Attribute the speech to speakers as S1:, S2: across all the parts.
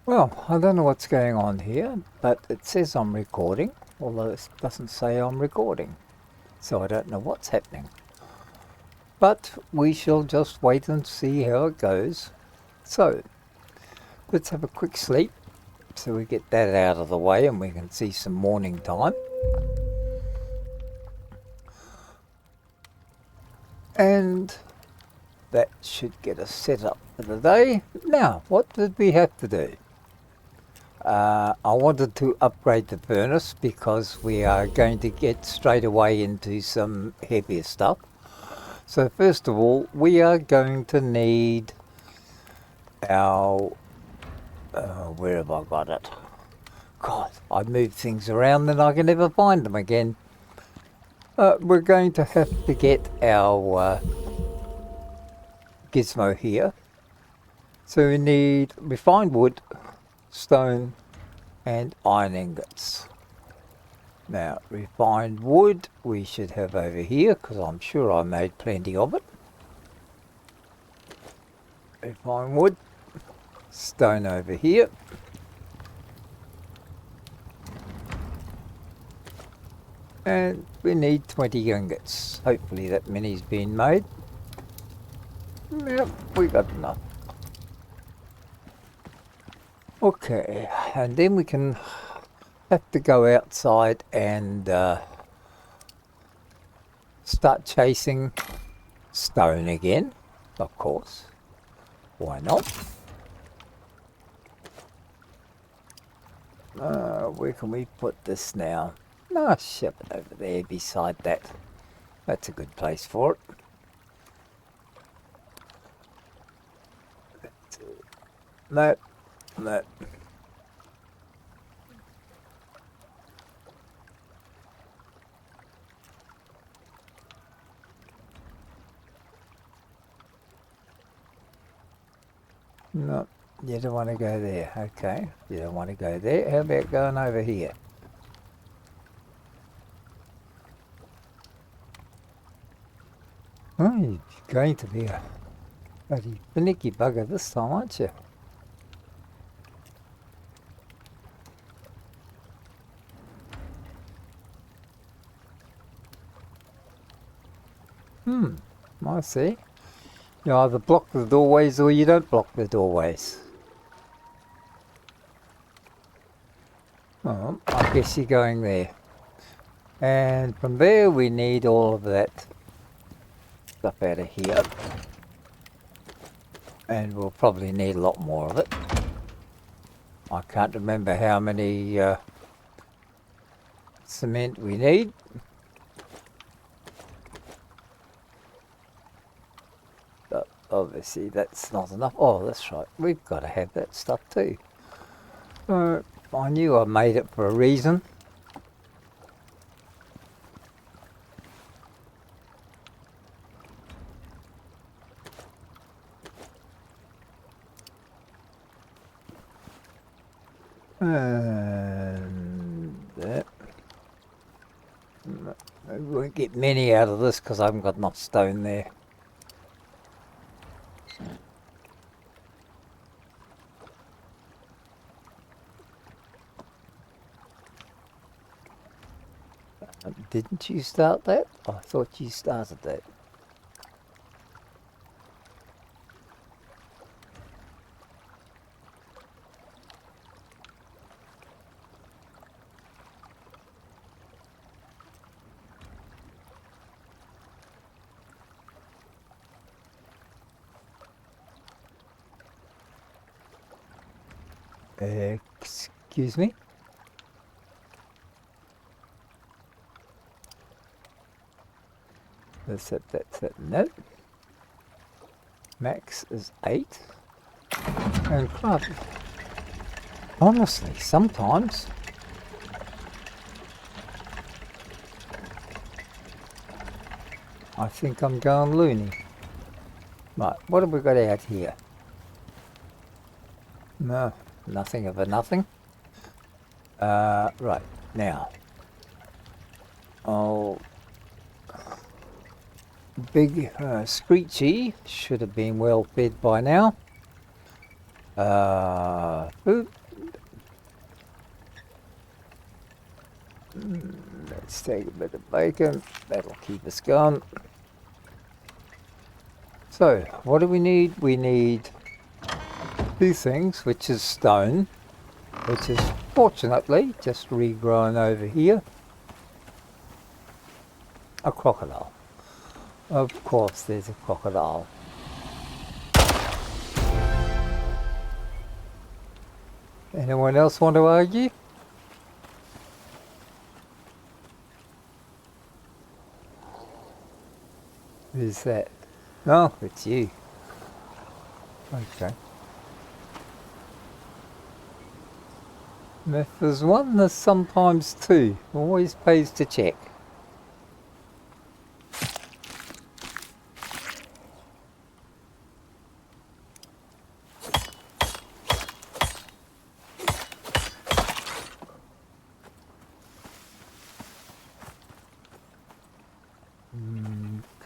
S1: Well, I don't know what's going on here, but it says I'm recording, although it doesn't say I'm recording. So I don't know what's happening. But we shall just wait and see how it goes. So, let's have a quick sleep so we get that out of the way and we can see some morning time. And that should get us set up for the day. Now, what did we have to do? I wanted to upgrade the furnace because we are going to get straight away into some heavier stuff. So first of all, we are going to need our... where have I got it? God, I move things around and I can never find them again. We're going to have to get our gizmo here. So we need refined wood, stone and iron ingots. Now, refined wood we should have over here because I'm sure I made plenty of it. Refined wood, stone over here. And we need 20 ingots. Hopefully that many's been made. Yep, we got enough. Okay, and then we can have to go outside and start chasing stone again, of course. Why not? Where can we put this now? No, shove it over there beside that. That's a good place for it. No, no. No, you don't want to go there. Okay, you don't want to go there. How about going over here? Oh, you're going to be a bloody finicky bugger this time, aren't you? I see. You either block the doorways or you don't block the doorways. Oh, I guess you're going there. And from there we need all of that stuff out of here. And we'll probably need a lot more of it. I can't remember how many cement we need. But obviously that's not enough. Oh, that's right. We've got to have that stuff too. I knew I made it for a reason. And that. We won't get many out of this because I haven't got enough stone there. Didn't you start that? I thought you started that. Excuse me? That's it. No. Max is 8. And club. Honestly, sometimes I think I'm going loony. Right, what have we got out here? No, nothing of a nothing. Right, now. Oh, big Screechy should have been well fed by now. Oop. Let's take a bit of bacon. That'll keep us going. So, what do we need? We need two things, which is stone, which is fortunately just regrown over here. A crocodile. Of course there's a crocodile. Anyone else want to argue? Who's that? No, it's you. Okay. And if there's one, there's sometimes two. Always pays to check.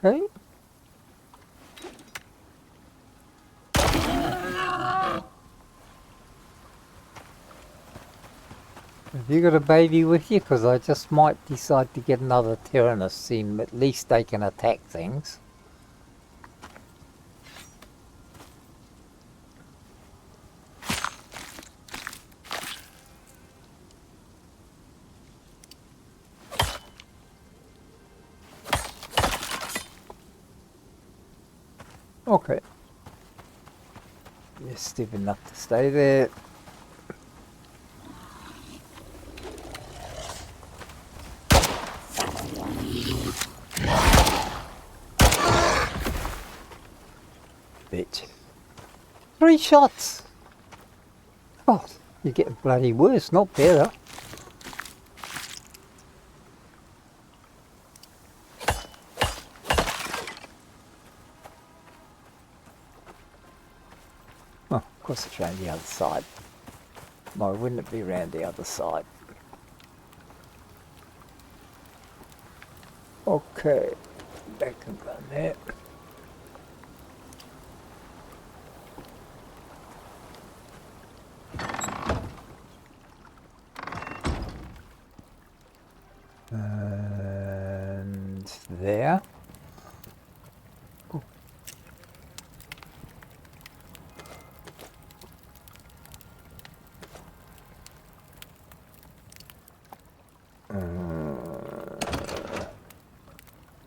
S1: Okay. Have you got a baby with you? Because I just might decide to get another Tyrannus. Seem at least they can attack things. Okay. You're stiff enough to stay there. Bitch. 3 shots! God, you're getting bloody worse, not better. Oh, of course it's around the other side. Why wouldn't it be around the other side? Okay, back and run there. And there.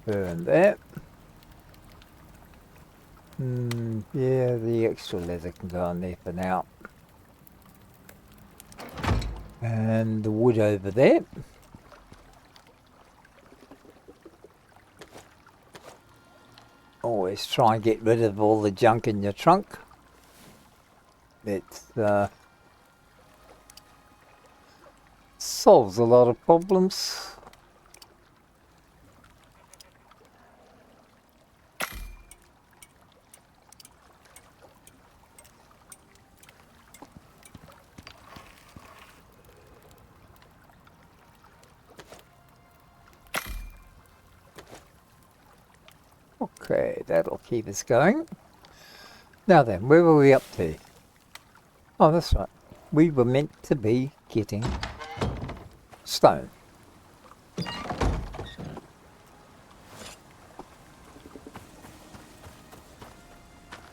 S1: Burn that. Yeah, the extra leather can go on there for now. And the wood over there. Always try and get rid of all the junk in your trunk. It solves a lot of problems. Okay, that'll keep us going. Now then, where were we up to? Oh, that's right. We were meant to be getting stone.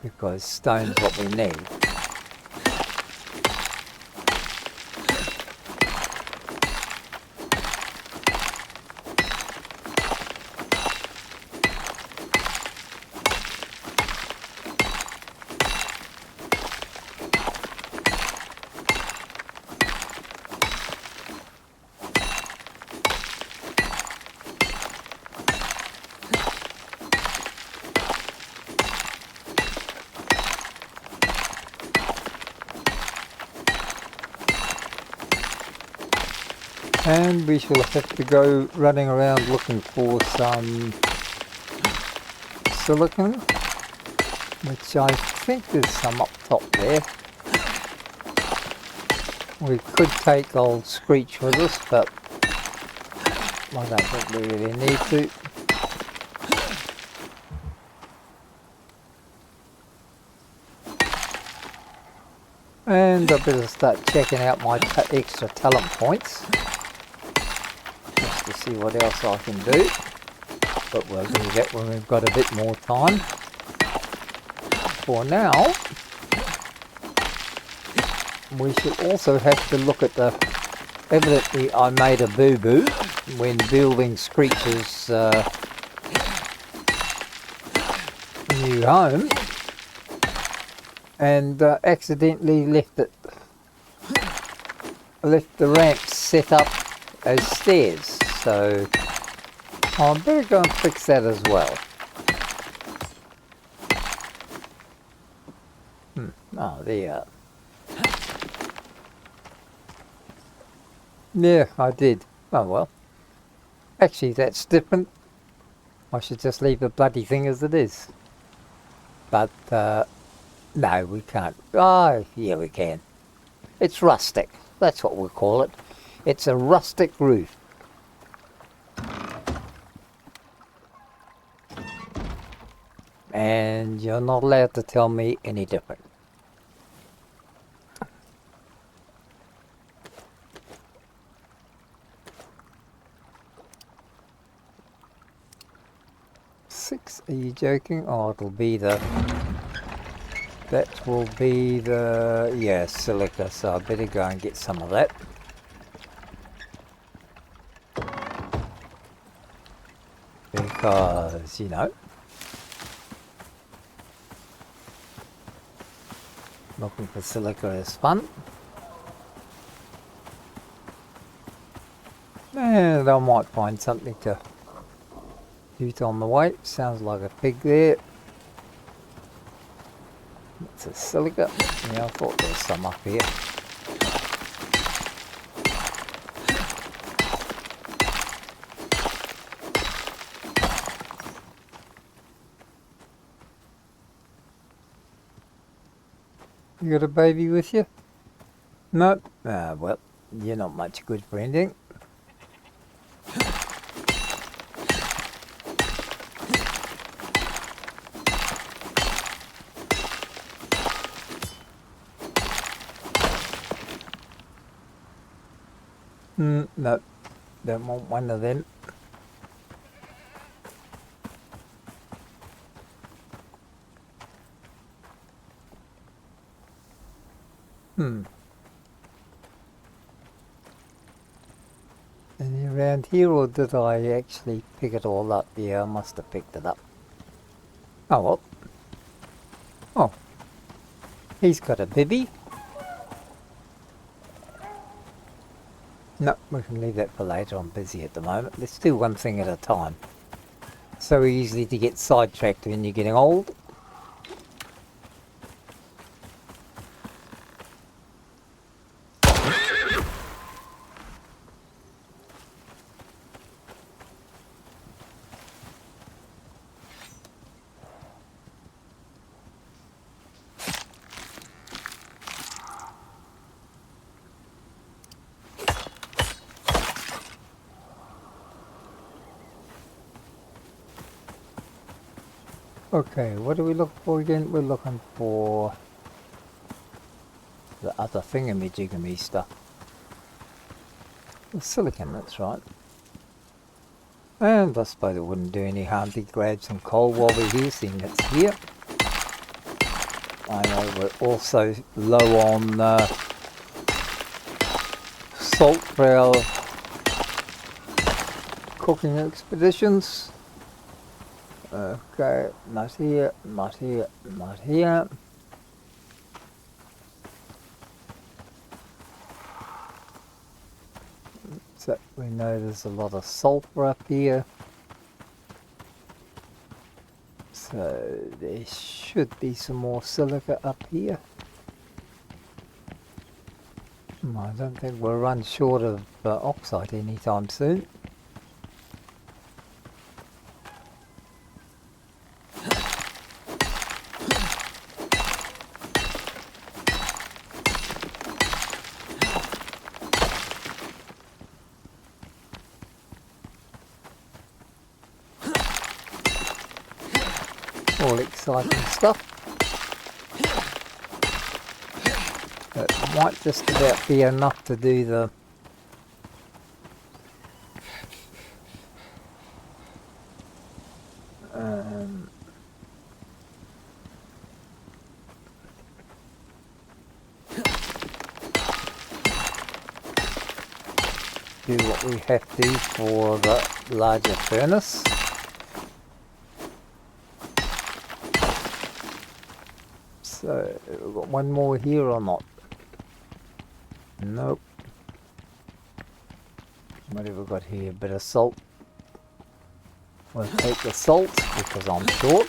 S1: Because stone's what we need. And we shall have to go running around looking for some silicon, which I think there's some up top there. We could take old Screech with us, but I don't think we really need to. And I better start checking out my extra talent points, just to see what else I can do. But we'll do that when we've got a bit more time. For now, we should also have to look at the... Evidently I made a boo-boo when building Screech's new home, and accidentally left the ramps set up as stairs, so I better go and fix that as well. Oh, there you are. Yeah, I did. Oh well. Actually, that's different. I should just leave the bloody thing as it is. But, no, we can't. Oh, yeah, we can. It's rustic. That's what we'll call it. It's a rustic roof. And you're not allowed to tell me any different. Six? Are you joking? Oh, it'll be the... That will be the... Yeah, silica, so I better go and get some of that. Because, you know... Looking for silica is fun. And I might find something to shoot on the way. Sounds like a pig there. It's a silica. Yeah, I thought there was some up here. You got a baby with you? No? Ah, well, you're not much good for anything. No, don't want one of them. Any around here, or did I actually pick it all up? Yeah, I must have picked it up. Oh well. Oh, he's got a bibby. No, we can leave that for later. I'm busy at the moment. Let's do one thing at a time. So easy to get sidetracked when you're getting old. Okay, what are we looking for again? We're looking for the other thingamajigamy stuff. The silicon, that's right. And I suppose it wouldn't do any harm to grab some coal while we're here, seeing it's here. I know we're also low on salt for our cooking expeditions. Okay, not here, not here, not here. So we know there's a lot of sulfur up here. So there should be some more silica up here. I don't think we'll run short of oxide anytime soon. All exciting stuff. might just about be enough to do the do what we have to for the larger furnace. So we've got one more here or not? Nope. What have we got here? A bit of salt. We'll take the salt because I'm short.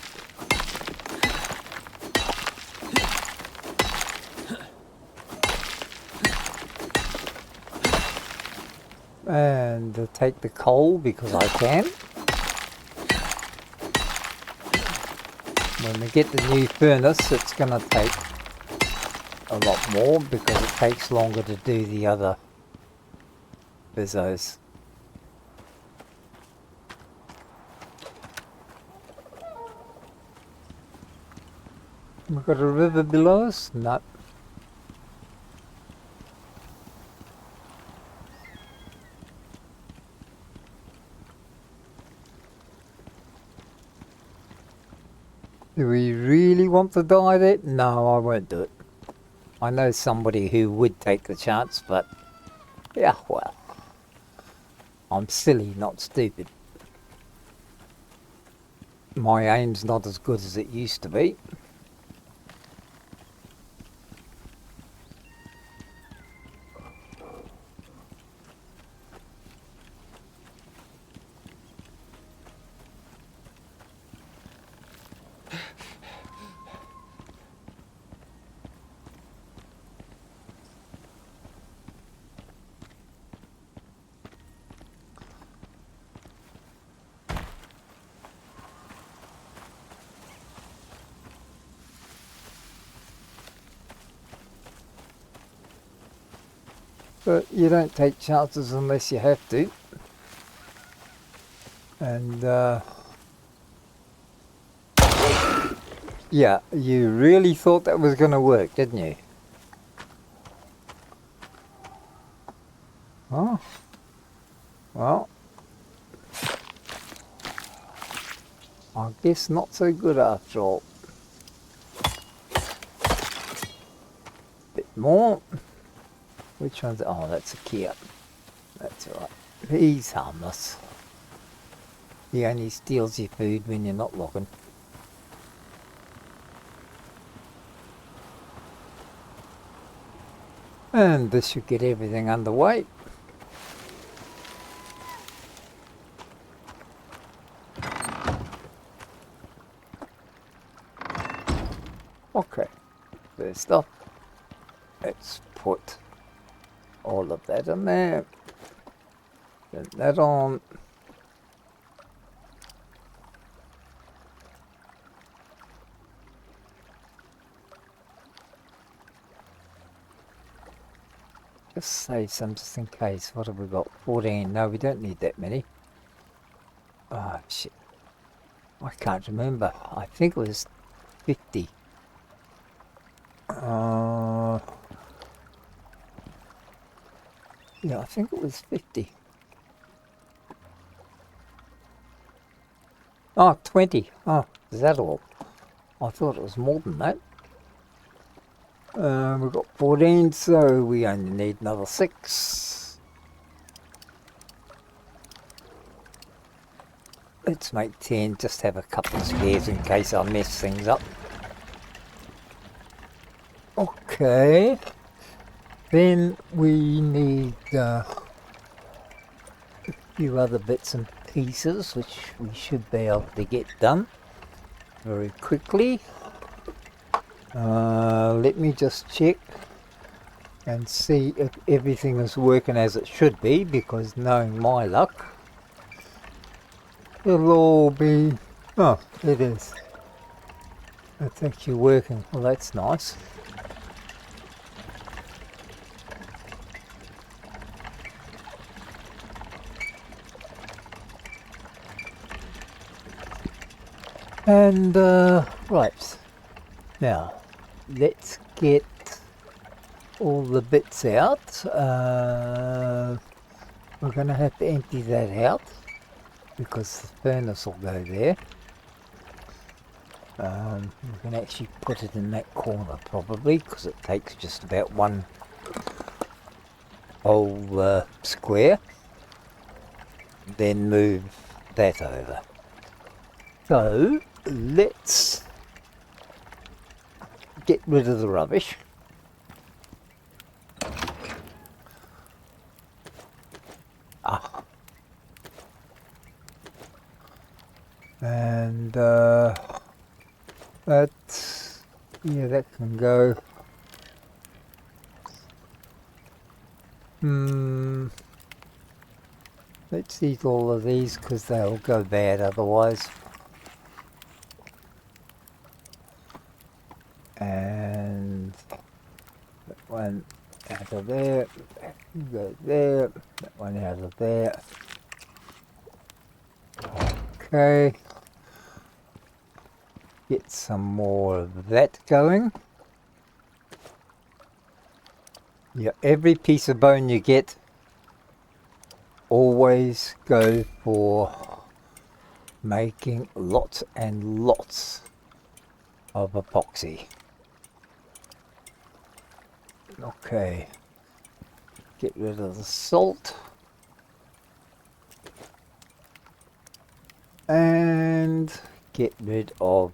S1: And take the coal because I can. When we get the new furnace, it's going to take a lot more because it takes longer to do the other bizzos. We've got a river below us? No. Do we really want to die there? No, I won't do it. I know somebody who would take the chance, but yeah, well, I'm silly, not stupid. My aim's not as good as it used to be. But you don't take chances unless you have to. And yeah, you really thought that was going to work, didn't you? Oh, well, I guess not so good after all. Bit more. Which one's? Oh, that's a Kia. That's alright. He's harmless. He only steals your food when you're not looking. And this should get everything underway. Okay, first up, let's put all of that in there. Turn that on. Just save some just in case. What have we got? 14. No, we don't need that many. Oh, shit. I can't remember. I think it was 50. Yeah, I think it was 50. Oh, 20. Oh, is that all? I thought it was more than that. We've got 14, so we only need another 6. Let's make 10, just have a couple of spares in case I mess things up. Okay. Then we need a few other bits and pieces which we should be able to get done very quickly. Let me just check and see if everything is working as it should be, because knowing my luck, it'll all be... Oh, it is. It's actually working. Well, that's nice. And right, now let's get all the bits out. We're going to have to empty that out because the furnace will go there. We can actually put it in that corner probably because it takes just about one whole square. Then move that over. So let's get rid of the rubbish. And that's, yeah, that can go. Let's eat all of these because they'll go bad otherwise. And that one out of there, go there, that one out of there. Okay. Get some more of that going. Yeah, every piece of bone you get, always go for making lots and lots of epoxy. Okay, get rid of the salt. And get rid of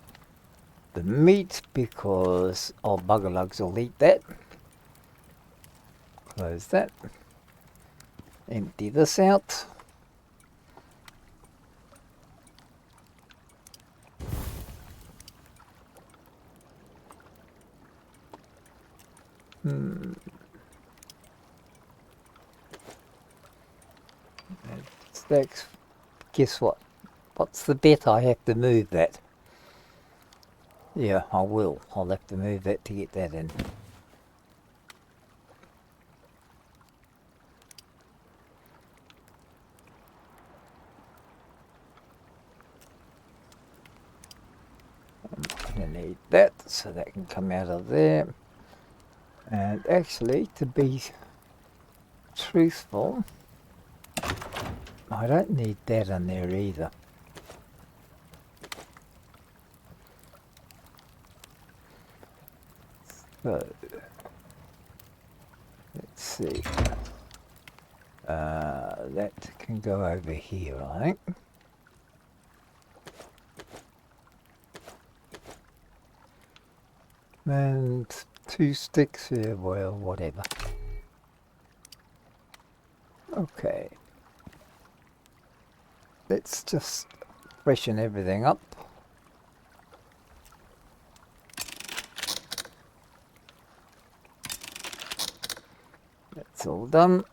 S1: the meat because our buggerlugs will eat that. Close that. Empty this out. Stacks. Guess what? What's the bet I have to move that? Yeah, I will. I'll have to move that to get that in. I'm going to need that, so that can come out of there. And actually, to be truthful, I don't need that in there either. So, let's see. That can go over here, I think. And 2 sticks, yeah, well, whatever. Okay. Let's just freshen everything up. That's all done.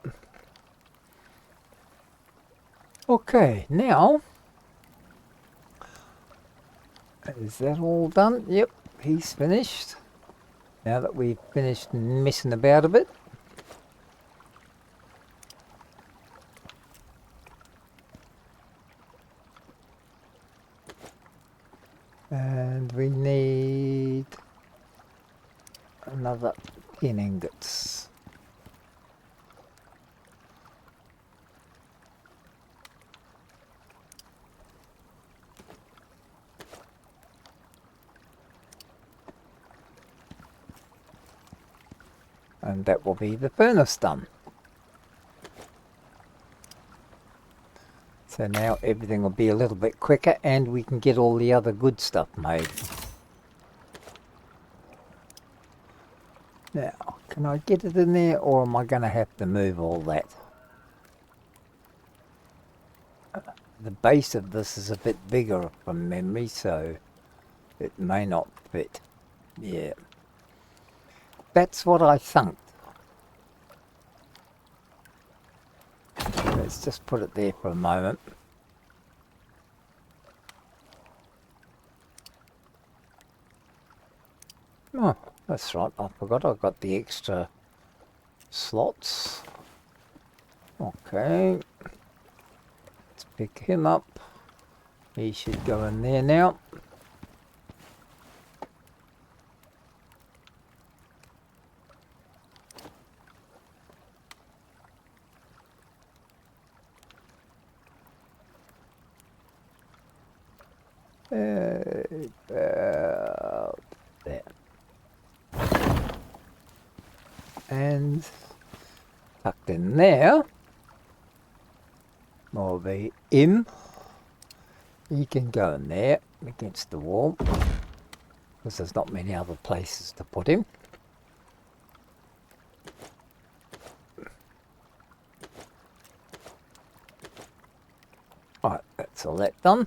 S1: Okay, now, is that all done? Yep, he's finished. Now that we've finished messing about a bit, and we need another 10 ingots. And that will be the furnace done. So now everything will be a little bit quicker and we can get all the other good stuff made. Now, can I get it in there or am I going to have to move all that? The base of this is a bit bigger from memory, so it may not fit. Yeah. That's what I think. Let's just put it there for a moment. Oh, that's right. I forgot I've got the extra slots. Okay. Let's pick him up. He should go in there now. About there. And tucked in there will be him. He can go in there against the wall because there's not many other places to put him. Right, that's all that done.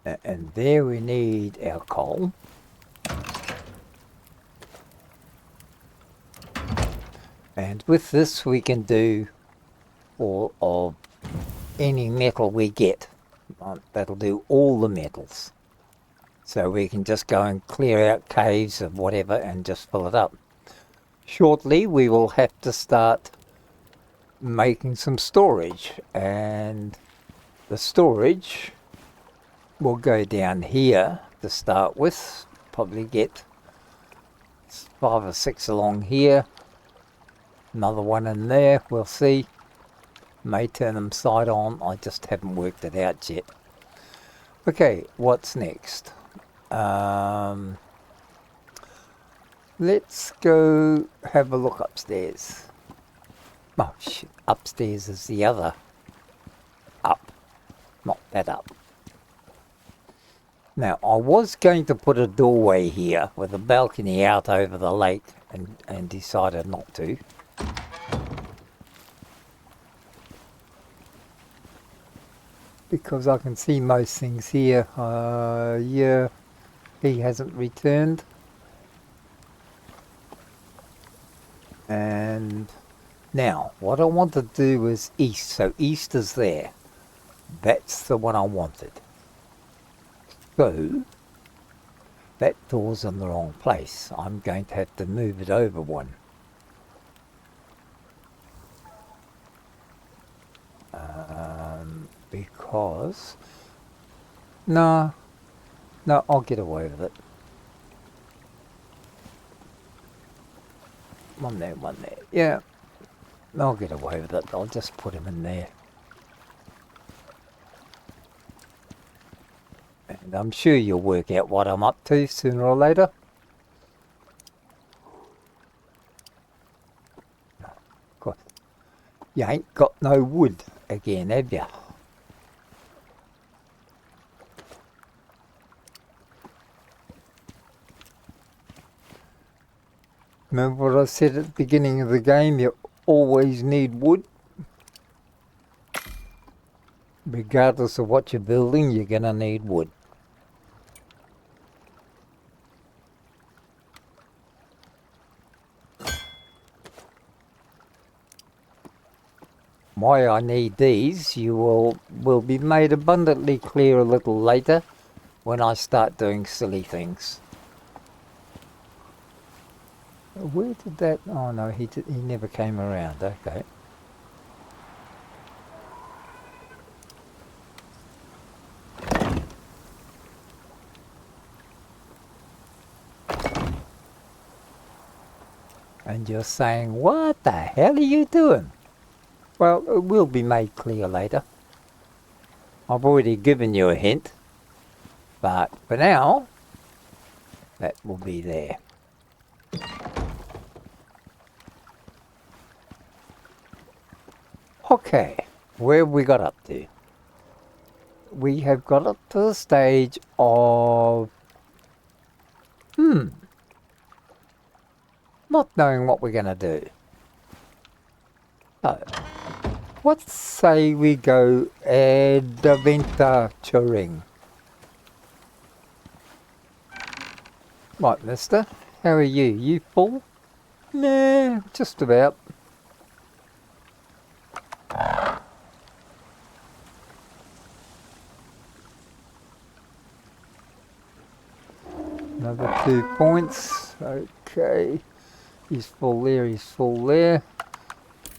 S1: And there we need our coal. And with this we can do all of any metal we get. That'll do all the metals. So we can just go and clear out caves of whatever and just fill it up. Shortly we will have to start making some storage, and the storage will go down here to start with. Probably get 5 or 6 along here. Another one in there, we'll see. May turn them side on, I just haven't worked it out yet. Okay, what's next? Let's go have a look upstairs. Oh shit, upstairs is the other up, not that up. Now, I was going to put a doorway here with a balcony out over the lake and decided not to. Because I can see most things here. Yeah, he hasn't returned. And now, what I want to do is east. So east is there. That's the one I wanted. So, that door's in the wrong place. I'm going to have to move it over one. Because... No, I'll get away with it. One there. Yeah, I'll get away with it. I'll just put him in there. And I'm sure you'll work out what I'm up to sooner or later. Of course, you ain't got no wood again, have you? Remember what I said at the beginning of the game? You always need wood. Regardless of what you're building, you're going to need wood. Why I need these, you will be made abundantly clear a little later when I start doing silly things. Where did that... Oh no, he never came around. Okay. And you're saying, what the hell are you doing? Well, it will be made clear later. I've already given you a hint. But for now, that will be there. Okay, where have we got up to? We have got up to the stage of... not knowing what we're going to do. So, what say we go adventuring? Right, mister, how are you? You full? Nah, just about. Another 2 points. Okay. He's full there, he's full there.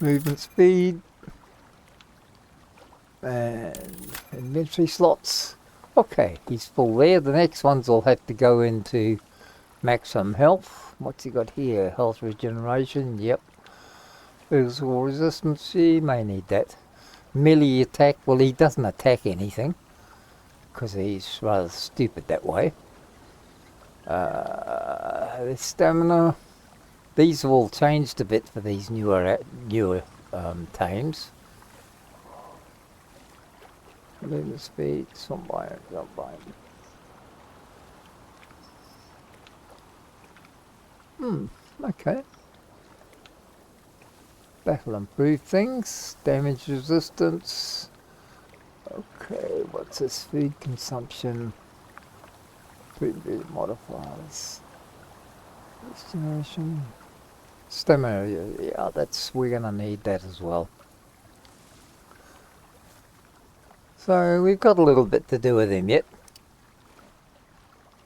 S1: Movement speed. And inventory slots. Okay, he's full there. The next ones will have to go into maximum health. What's he got here? Health regeneration, yep. Physical resistance, he may need that. Melee attack, well he doesn't attack anything. because he's rather stupid that way. The stamina. These have all changed a bit for these newer tames. Movement speed, combine. Okay. Battle improved things. Damage resistance. Okay, what's this? Food consumption. Food modifiers. Regeneration. Stamina, yeah, we're gonna need that as well. So we've got a little bit to do with him yet.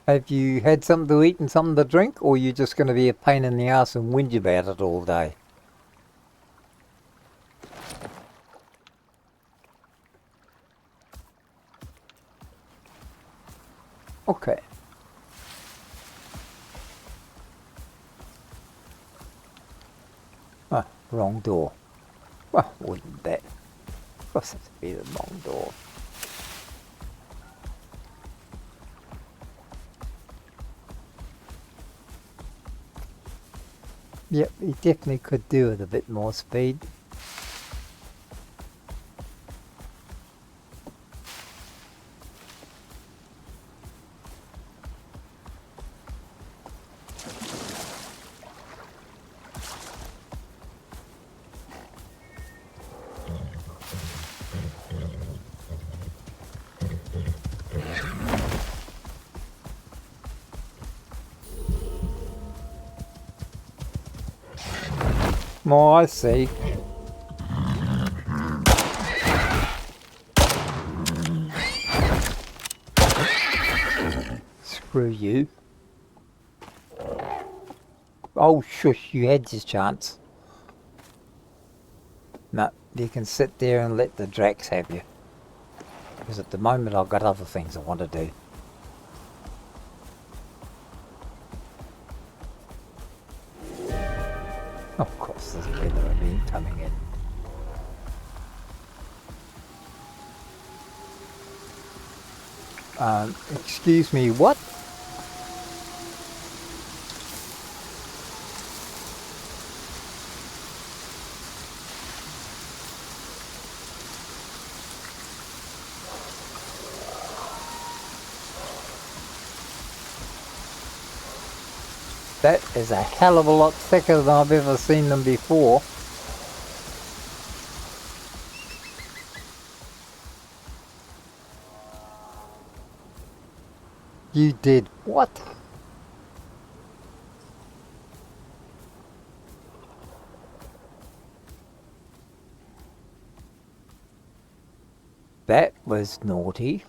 S1: Have you had something to eat and something to drink, or are you just going to be a pain in the ass and whinge about it all day? Okay. Ah, wrong door. Well, wouldn't that? Of course it'd be the wrong door. Yep, he definitely could do with a bit more speed. Oh, I see. Screw you. Oh, shush, you had your chance. No, you can sit there and let the Drax have you. Because at the moment I've got other things I want to do. Of course, there's a weather event coming in. Excuse me, what? That is a hell of a lot thicker than I've ever seen them before. You did what? That was naughty.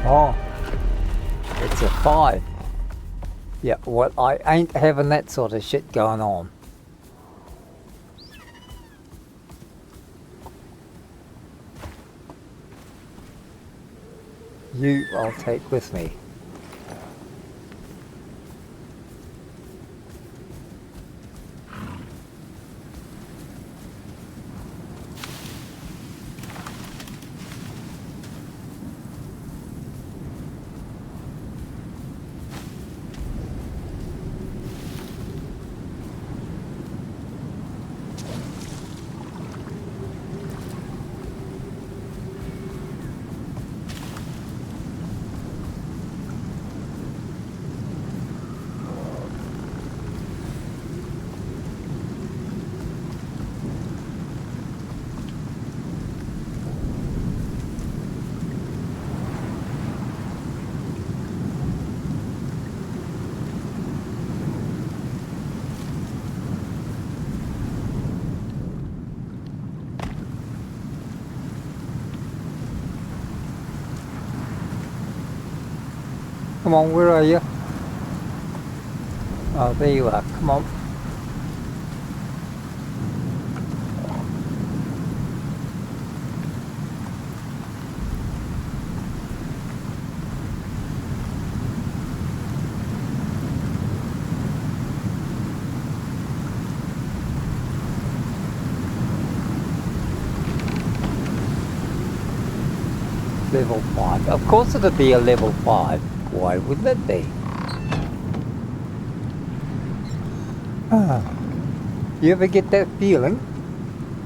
S1: Oh, it's a 5. Yeah, well, I ain't having that sort of shit going on. You I'll take with me. Come on, where are you? Oh, there you are. Come on. Level 5. Of course it'll be a level 5. Why wouldn't it be? You ever get that feeling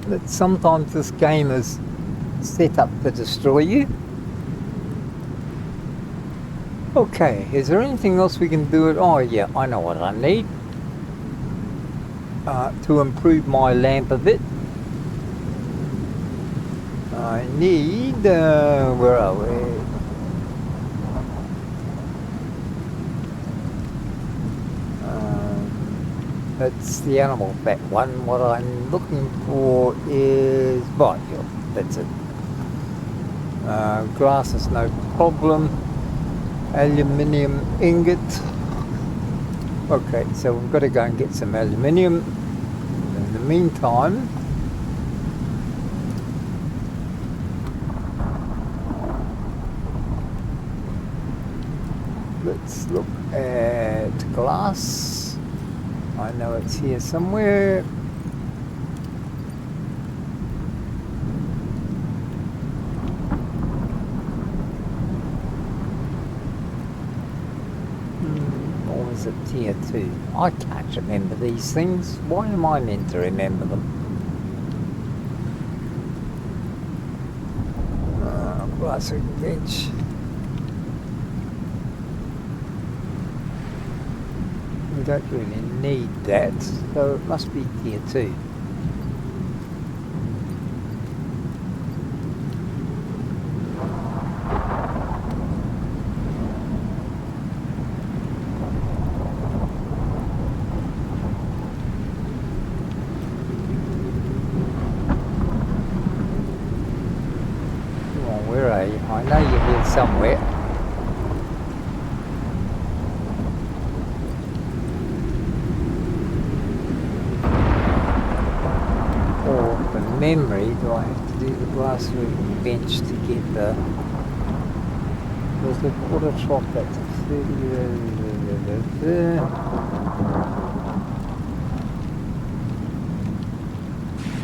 S1: that sometimes this game is set up to destroy you? Okay, is there anything else we can do? Oh yeah, I know what I need. To improve my lamp a bit. I need, where are we? That's the animal fat one. What I'm looking for is biofuel. That's it. Glass is no problem. Aluminium ingot. Okay, so we've got to go and get some aluminium. In the meantime, let's look at glass. I know it's here somewhere. Or is it tier 2? I can't remember these things. Why am I meant to remember them? Glass bench. We don't really need that, so it must be tier 2. Come on, where are you? I know you're here somewhere. Memory, do I have to do the glass bench to get the quarter top? That's 30.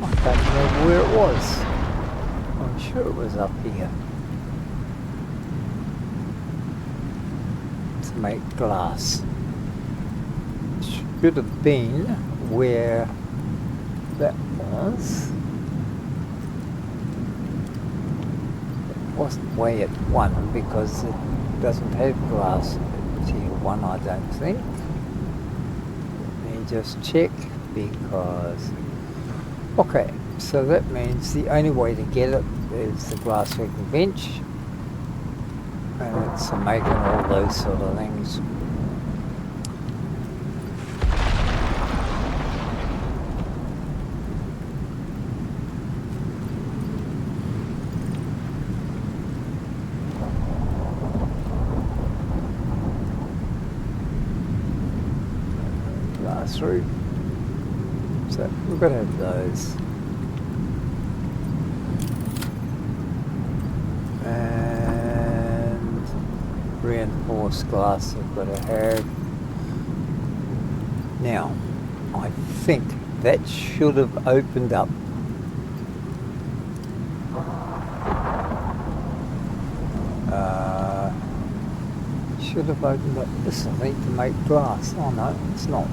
S1: I don't know where it was. I'm sure it was up here to make glass. Should have been where that was. Wasn't way at 1 because it doesn't have glass at tier 1, I don't think. Let me just check because... Okay, so that means the only way to get it is the glass working bench, and it's making all those sort of things. Through. So we've got to have those. And reinforced glass we've got to have. Now, I think that should have opened up this, I think, to make glass. Oh no, it's not.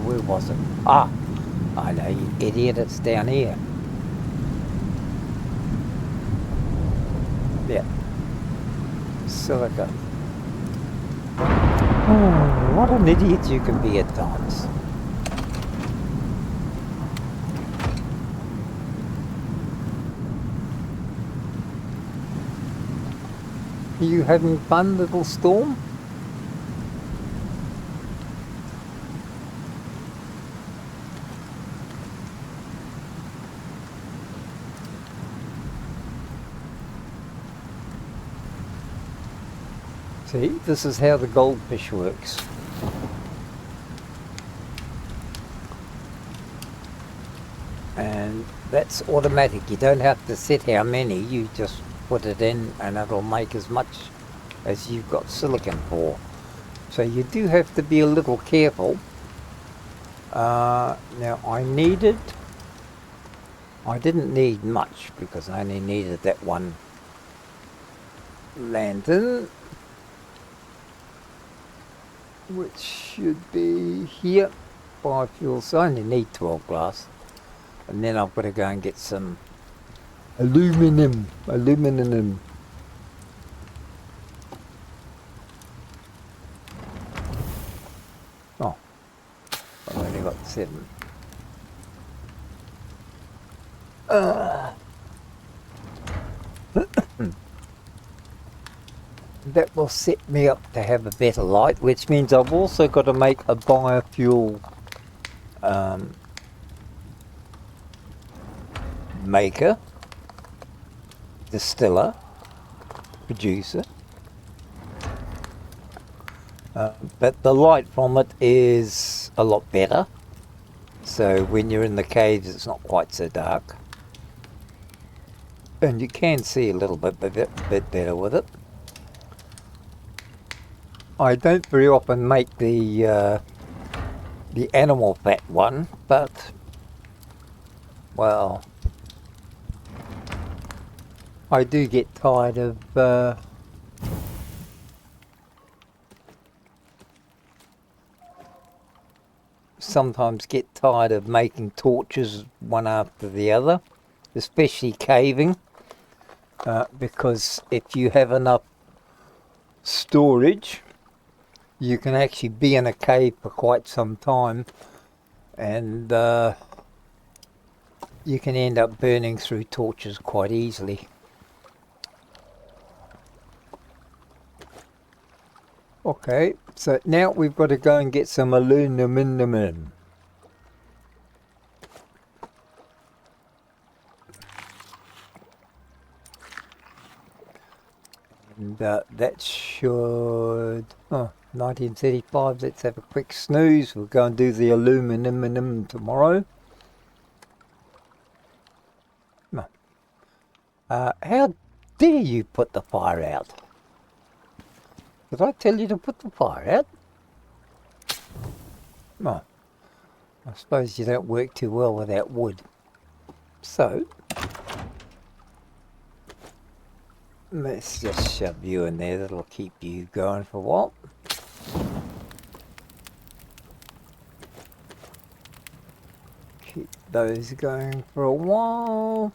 S1: Where was it? Ah, I know, you idiot, it's down here. Yeah. Silica. Oh, what an idiot you can be at times. Are you having fun, little storm? See, this is how the goldfish works. And that's automatic. You don't have to set how many, you just put it in and it'll make as much as you've got silicon for. So you do have to be a little careful. Now I didn't need much because I only needed that one lantern, which should be here. Biofuels, I only need 12 glass. And then I've got to go and get some aluminum. Oh, I've only got 7. That will set me up to have a better light, which means I've also got to make a biofuel maker, distiller, producer. But the light from it is a lot better. So when you're in the caves, it's not quite so dark. And you can see a little bit better with it. I don't very often make the animal fat one, but, well, I do get tired of sometimes get tired of making torches one after the other, especially caving, because if you have enough storage, you can actually be in a cave for quite some time, and you can end up burning through torches quite easily. Okay, so now we've got to go and get some aluminum. And that should... Oh, 1935, let's have a quick snooze. We'll go and do the aluminum tomorrow. No. How dare you put the fire out? Did I tell you to put the fire out? No. I suppose you don't work too well without wood. So, let's just shove you in there. That'll keep you going for a while. Keep those going for a while.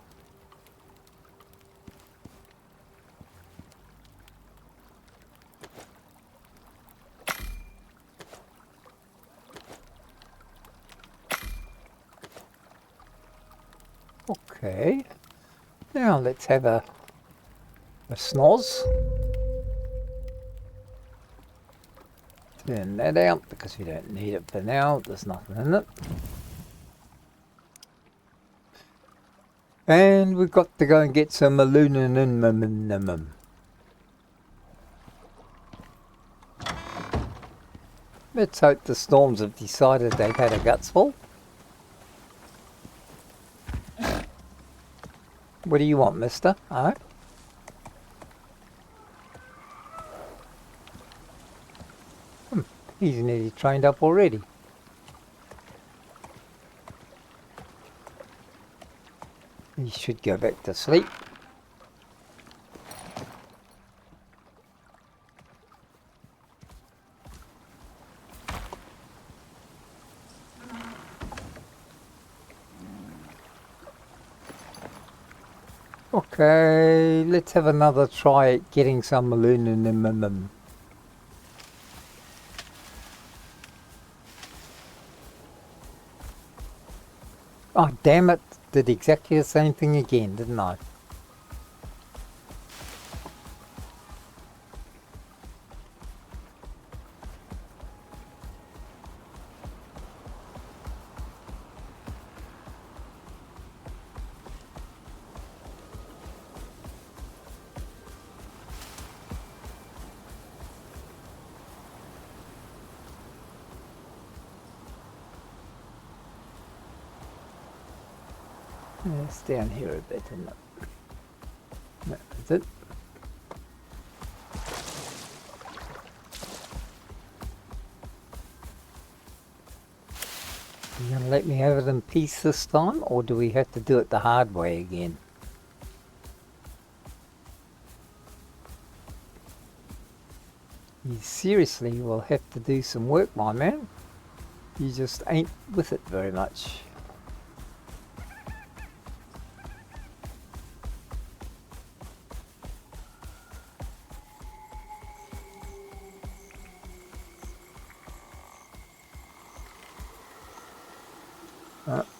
S1: Okay, now let's have a snoz. Turn that out because we don't need it for now. There's nothing in it. And we've got to go and get some aluminum. Let's hope the storms have decided they've had a guts full. What do you want, mister? Huh? He's nearly trained up already. He should go back to sleep. Okay, let's have another try at getting some aluminum. Oh, damn it. Did exactly the same thing again, didn't I? It's down here a bit, isn't it? That's it. You gonna let me have it in peace this time, or do we have to do it the hard way again? You seriously will have to do some work, my man. You just ain't with it very much.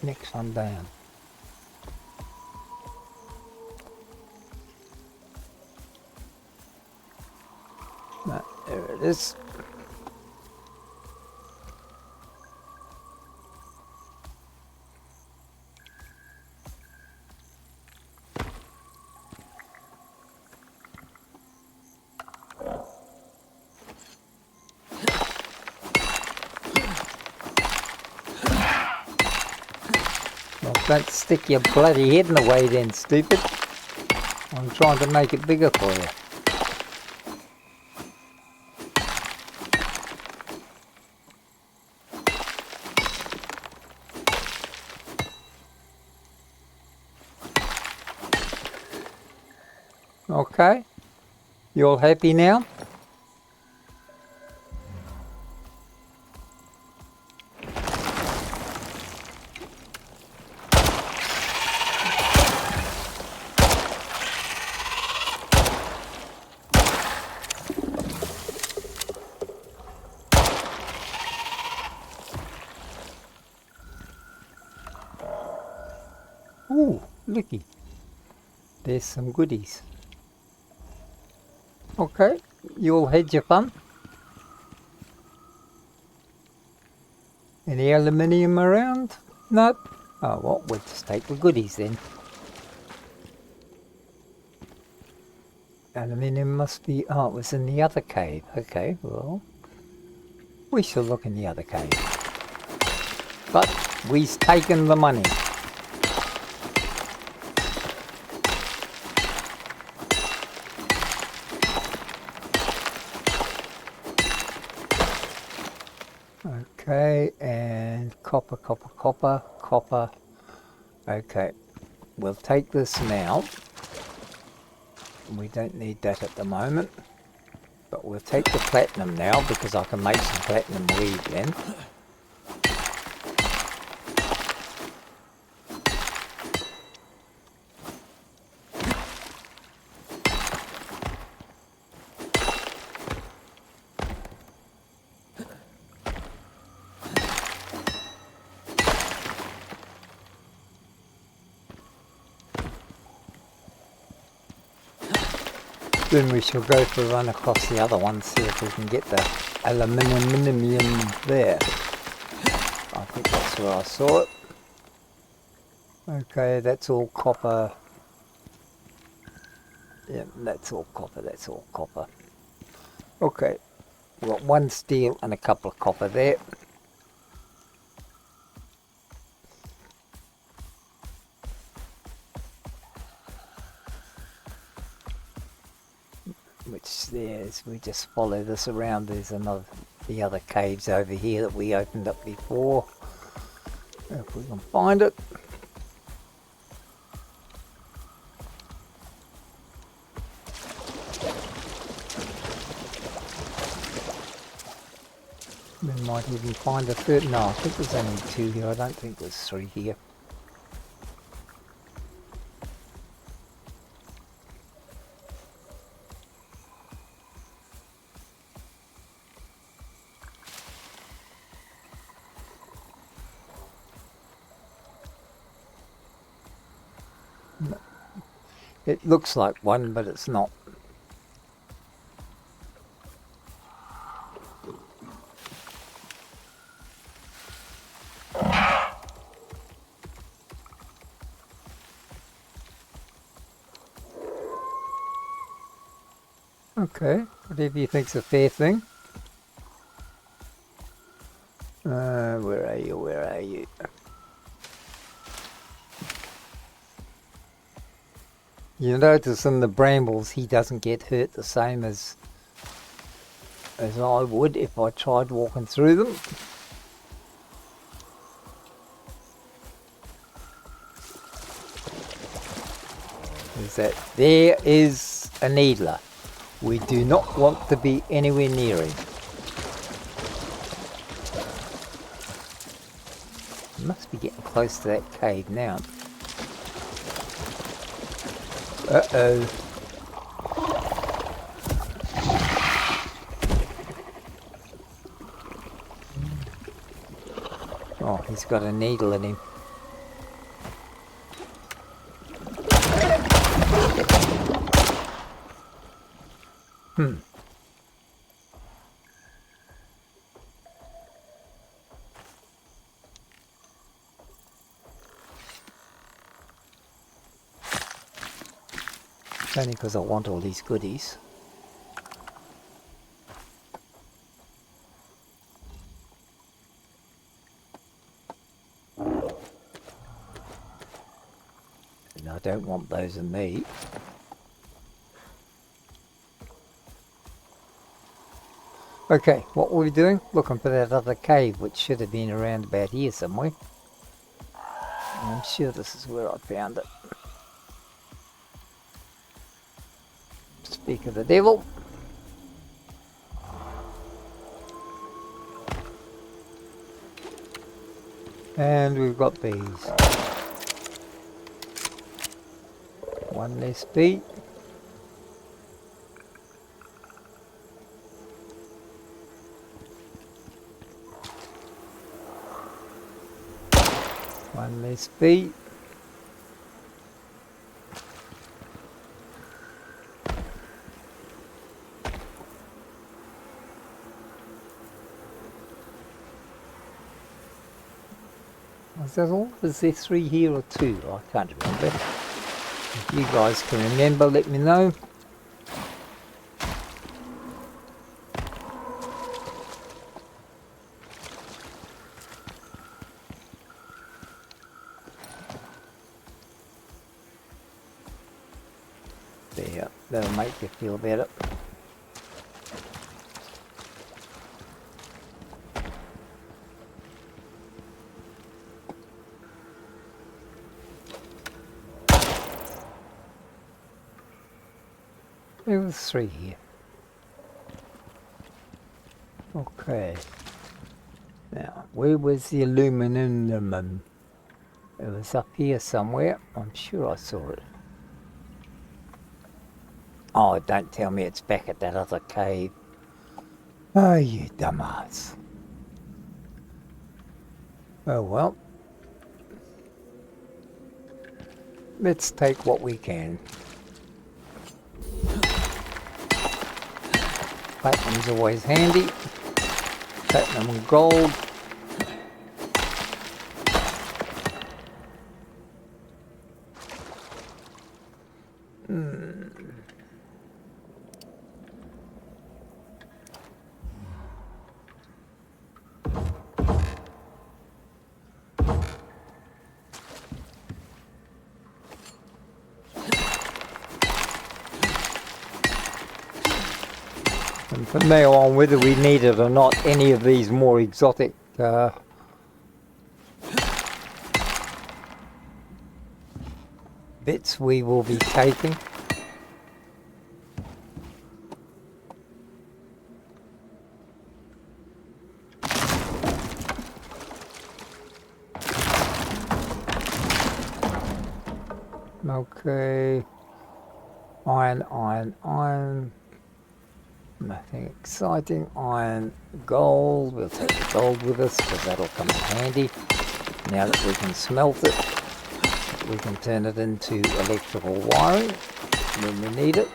S1: Next one down. There it is. Well, don't stick your bloody head in the way then, stupid. I'm trying to make it bigger for you. Okay, you all happy now? Ooh, looky, there's some goodies. Okay, you all had your fun? Any aluminium around? Nope. Oh well, we'll just take the goodies then. Aluminium must be... oh, it was in the other cave. Okay, well, we shall look in the other cave. But we've taken the money. Okay, and copper, copper, copper, copper. Okay, we'll take this now. We don't need that at the moment. But we'll take the platinum now because I can make some platinum weed then. Then we shall go for a run across the other one, see if we can get the aluminium there. I think that's where I saw it. Okay, that's all copper. Yeah, that's all copper, that's all copper. Okay, we've got one steel and a couple of copper there. Which there's, we just follow this around. There's the other caves over here that we opened up before. If we can find it. We might even find a third. No, I think there's only two here. I don't think there's three here. It looks like one, but it's not. Okay, whatever you think's a fair thing. Where are you? Where are you? You notice in the brambles he doesn't get hurt the same as I would if I tried walking through them. Is that there is a needler. We do not want to be anywhere near him. Must be getting close to that cave now. Uh-oh. Oh, he's got a needle in him. It's only because I want all these goodies. And I don't want those in me. Okay, what were we doing? Looking for that other cave, which should have been around about here somewhere. I'm sure this is where I found it. Speak of the devil. And we've got these. One less beat. One less beat. Was that all? Was there 3 here or 2? I can't remember. If you guys can remember, let me know. There, that'll make you feel better. There was 3 here. Okay. Now, where was the aluminum? It was up here somewhere. I'm sure I saw it. Oh, don't tell me it's back at that other cave. Oh, you dumbass. Oh well. Let's take what we can. Platinum's always handy. Platinum and gold. And from now on, whether we need it or not, any of these more exotic bits we will be taking. Okay, iron, iron, iron. Nothing exciting. Iron, gold. We'll take the gold with us because that'll come in handy. Now that we can smelt it, we can turn it into electrical wiring when we need it.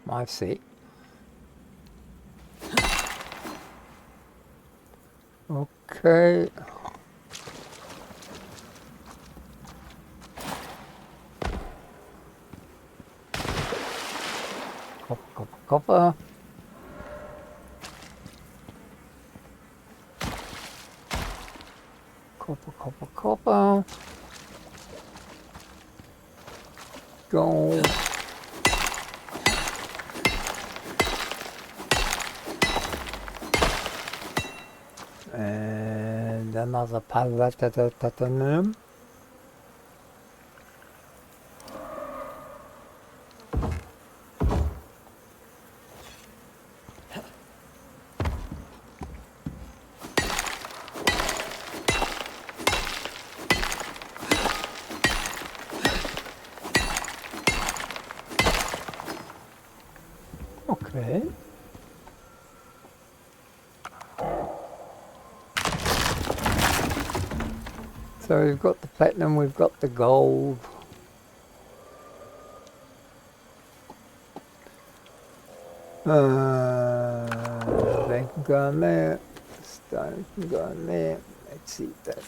S1: I see. Okay. Copper, copper, copper. Copper, copper, copper. Gold. And another platinum. So we've got the platinum, we've got the gold. They can go in there. Stone can go in there. Let's see that.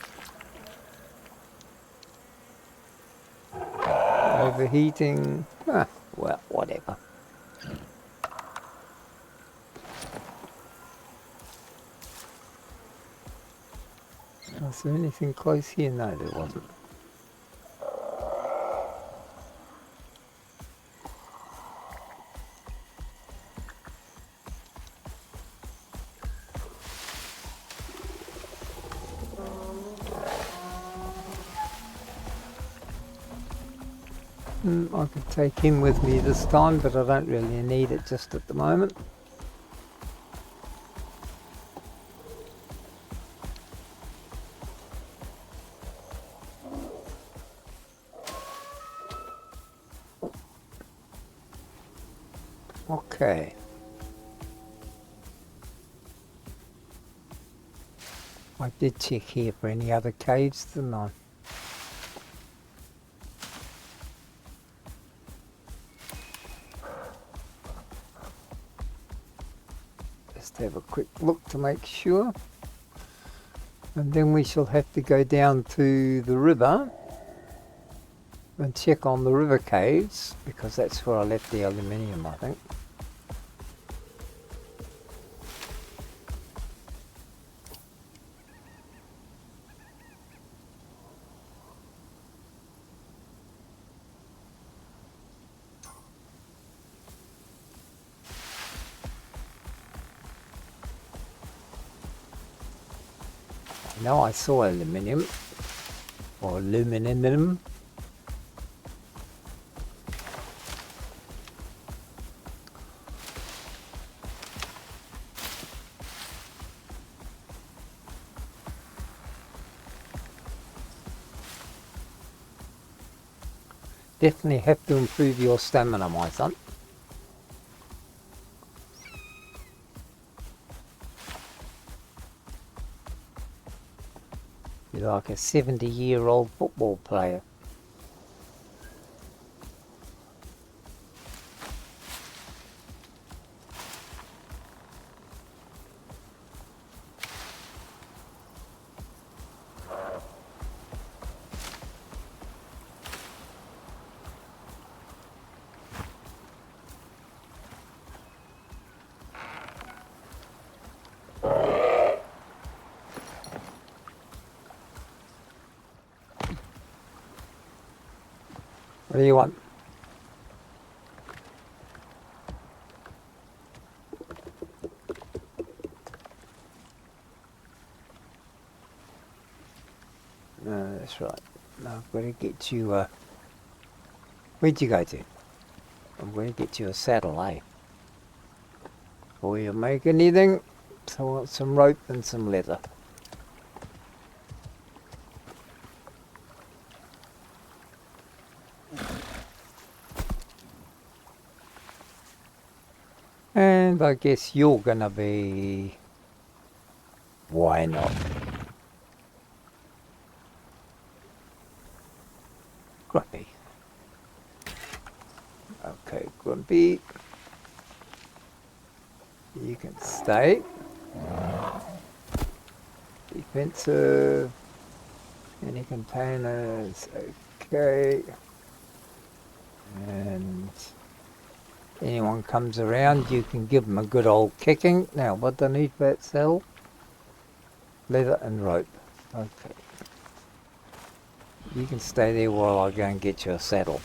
S1: Overheating. Well, whatever. Was there anything close here? No, there wasn't. I could take him with me this time, but I don't really need it just at the moment. Okay. I did check here for any other caves, didn't I? Just have a quick look to make sure. And then we shall have to go down to the river and check on the river caves, because that's where I left the aluminium, I think. Now I saw aluminium, or aluminum. Definitely have to improve your stamina, my son. You're like a 70-year-old football player. What do you want? No, that's right. No, I've got to get you, where'd you go to? I'm going to get you a saddle, eh? Before you make anything, so I want some rope and some leather. And I guess you're gonna be... Why not? Grumpy. Okay, Grumpy. You can stay. Defensive. Any containers. Okay. And... anyone comes around, you can give them a good old kicking. Now, what do I need for that saddle? Leather and rope. Okay. You can stay there while I go and get you a saddle.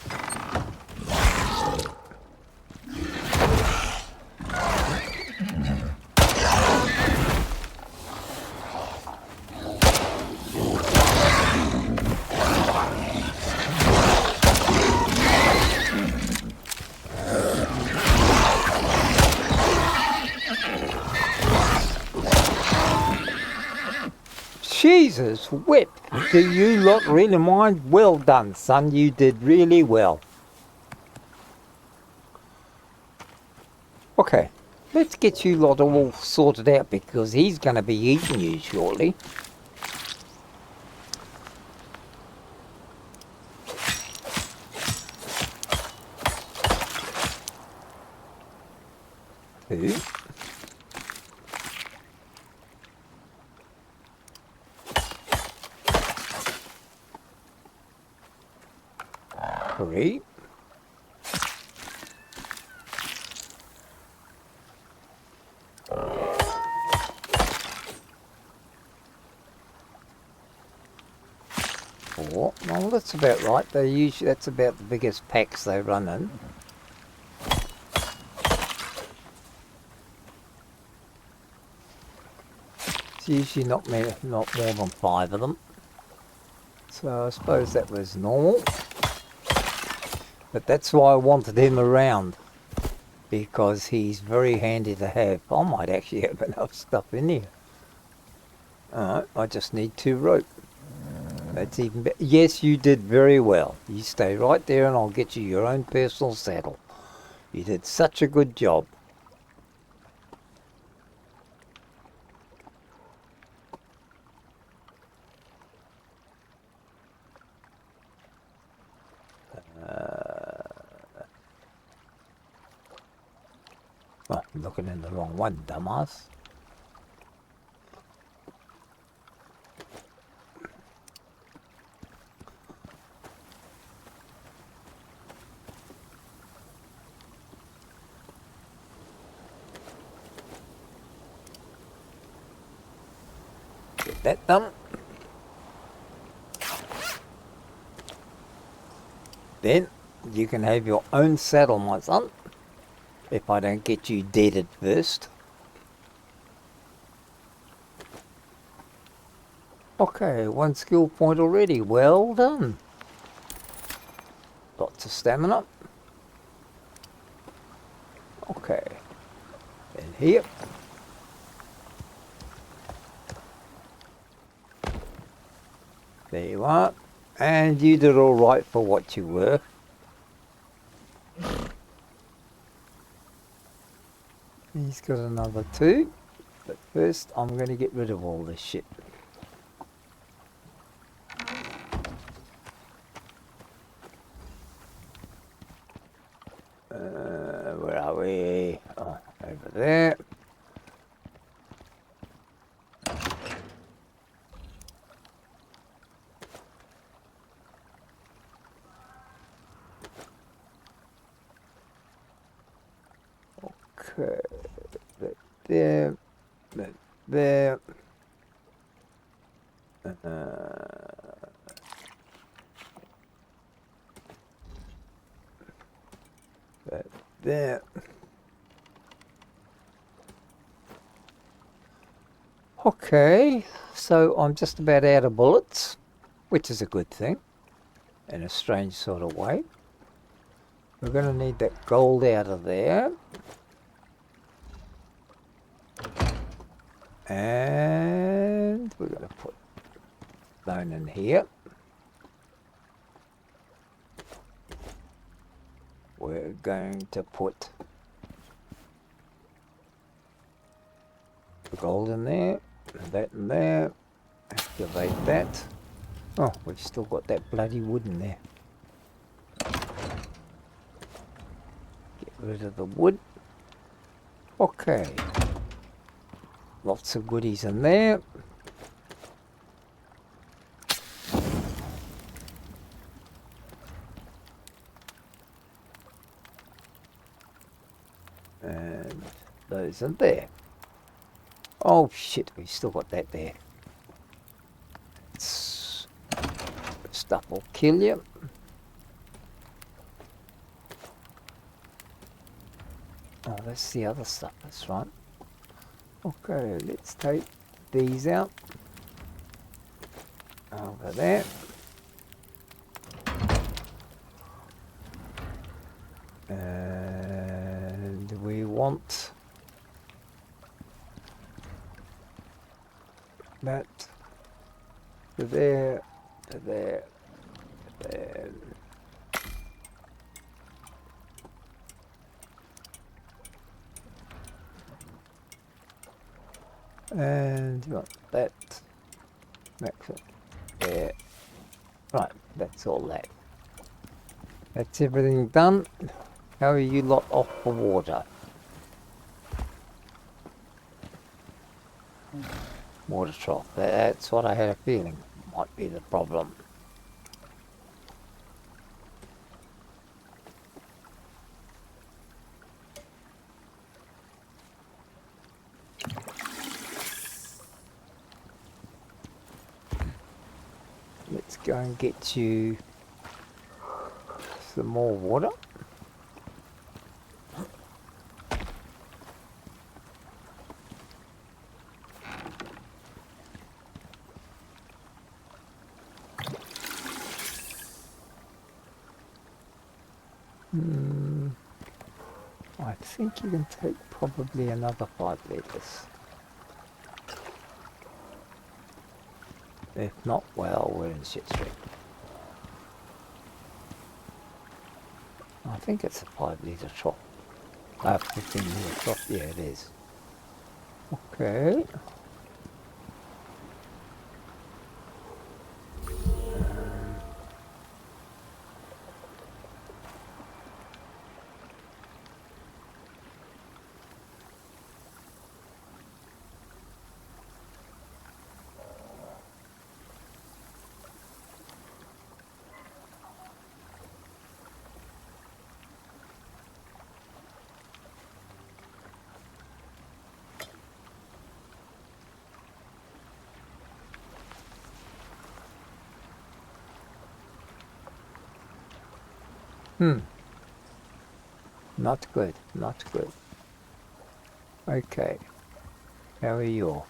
S1: Jesus whip, do you lot really mind? Well done, son, you did really well. Okay, let's get you lot all sorted out, because he's going to be eating you shortly. 2. 3. 4. Well, that's about right. That's about the biggest packs they run in. It's usually not more than 5 of them. So I suppose that was normal. But that's why I wanted him around, because he's very handy to have. I might actually have enough stuff in here. Alright, I just need 2 rope. That's even better. Yes, you did very well. You stay right there and I'll get you your own personal saddle. You did such a good job. Oh, I'm looking in the wrong one, dumbass. Get that done. Then you can have your own saddle, my son, if I don't get you deaded first. Okay, 1 skill point already. Well done. Lots of stamina. Okay. And here. There you are. And you did all right for what you were. He's got another 2. But first, I'm going to get rid of all this shit. Where are we? Oh, over there. Okay, that there, that there. That there. Okay, so I'm just about out of bullets, which is a good thing, in a strange sort of way. We're going to need that gold out of there. And we're going to put bone in here. We're going to put the gold in there, that in there, activate that. Oh, we've still got that bloody wood in there. Get rid of the wood. Okay. Lots of goodies in there. And those in there. Oh shit, we still got that there. Stuff will kill you. Oh, that's the other stuff, that's right. Okay, let's take these out. Over there. And we want that to there, to there, to there. And you want that, max it there. Right, that's all that. That's everything done. How are you lot off for water? water trough. That's what I had a feeling might be the problem. Let's go and get you some more water. I think you can take probably another 5 litres. If not, well, we're in shit street. I think it's a 5 litre trough. 15 litre trough, yeah it is. Okay. Not good, not good. Okay. How are you?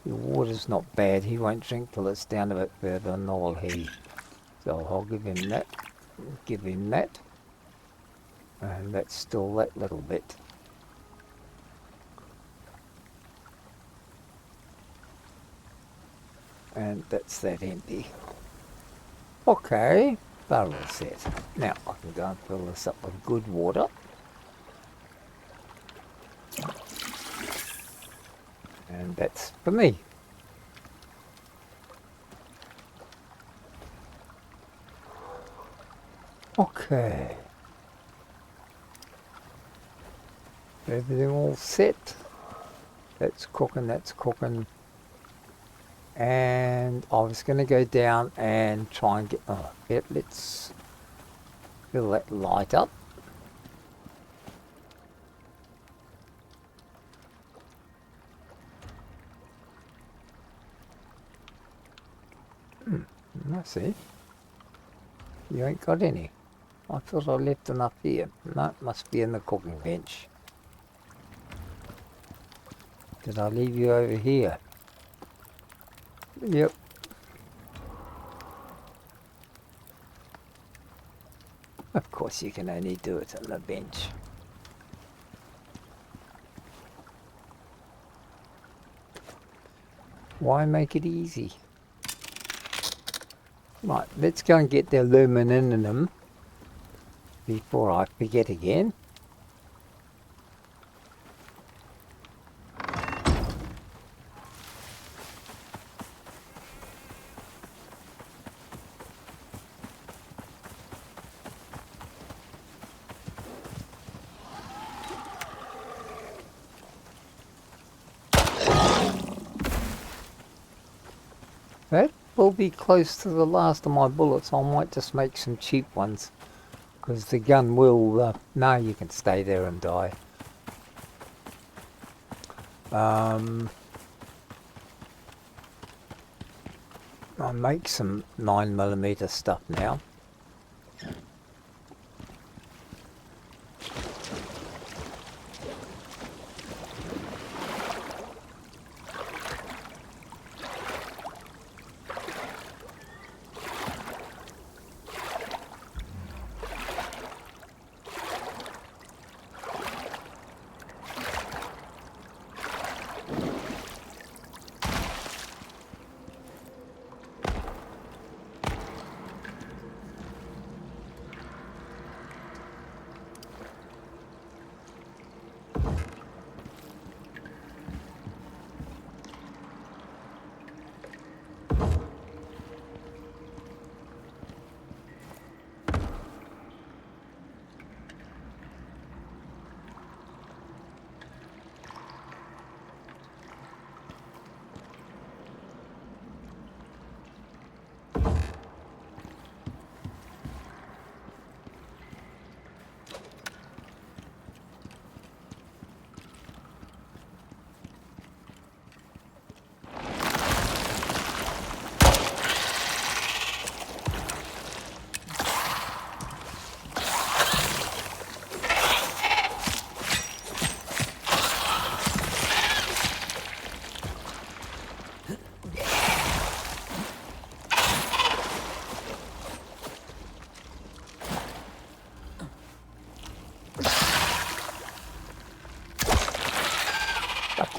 S1: Your water's not bad. He won't drink till it's down a bit further, nor will he. So I'll give him that. Give him that. And that's still that little bit. And that's that empty. Okay, they're all set. Now I can go and fill this up with good water. And that's for me. Okay. Everything all set. That's cooking. And I was going to go down and try and get, let's fill that light up. I see. You ain't got any. I thought I left enough here. No, it must be in the cooking bench. Did I leave you over here? Yep. Of course you can only do it on the bench. Why make it easy? Right, let's go and get the aluminum before I forget again. That will be close to the last of my bullets. I might just make some cheap ones, because the gun will, no, you can stay there and die. I'll make some 9mm stuff now.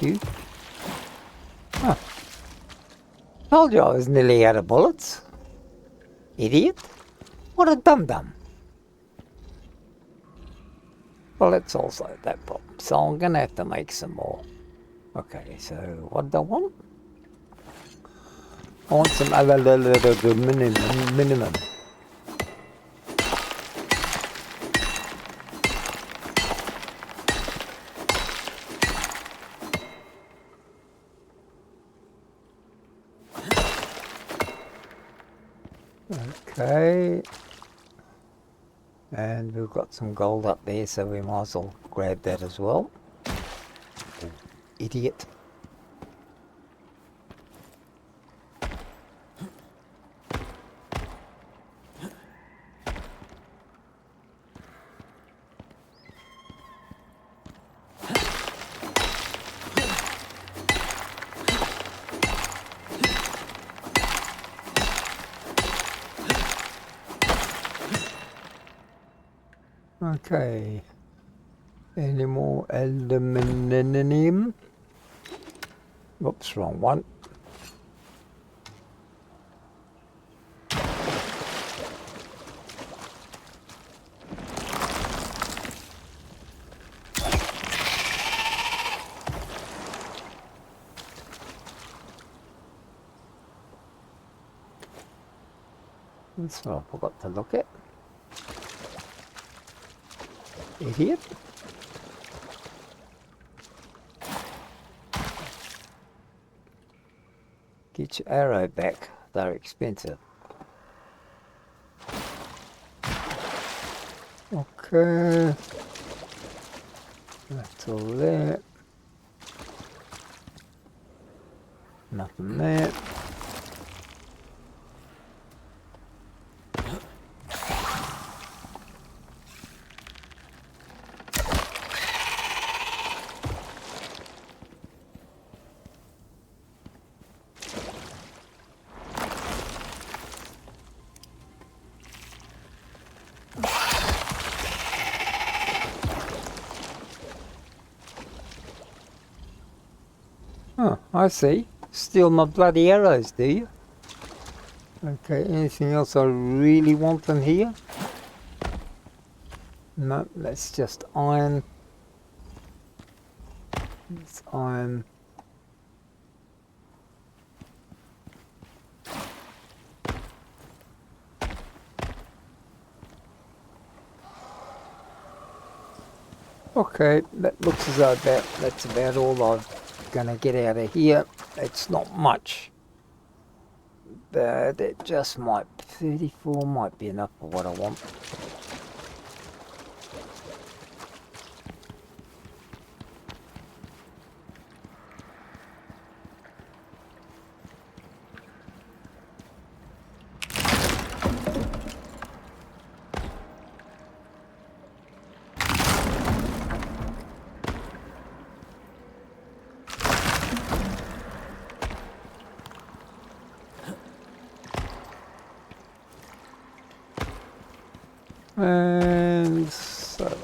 S1: you. Huh. Told you I was nearly out of bullets. Idiot. What a dum-dum. Well, that's also that problem. So I'm going to have to make some more. Okay, so what do I want? I want some minimum. Okay. And we've got some gold up there, so we might as well grab that as well. Oh, idiot. Okay. Any more aluminium? Whoops, wrong one. That's what I forgot to look at. Idiot. Get your arrow back. They're expensive. Okay. That's all there. Nothing there. Oh, I see. Steal my bloody arrows, do you? Okay, anything else I really want in here? No, that's just iron. It's iron. Okay, that looks as though that's about all I'm gonna get out of here. It's not much, but it just might, 34 might be enough for what I want. And so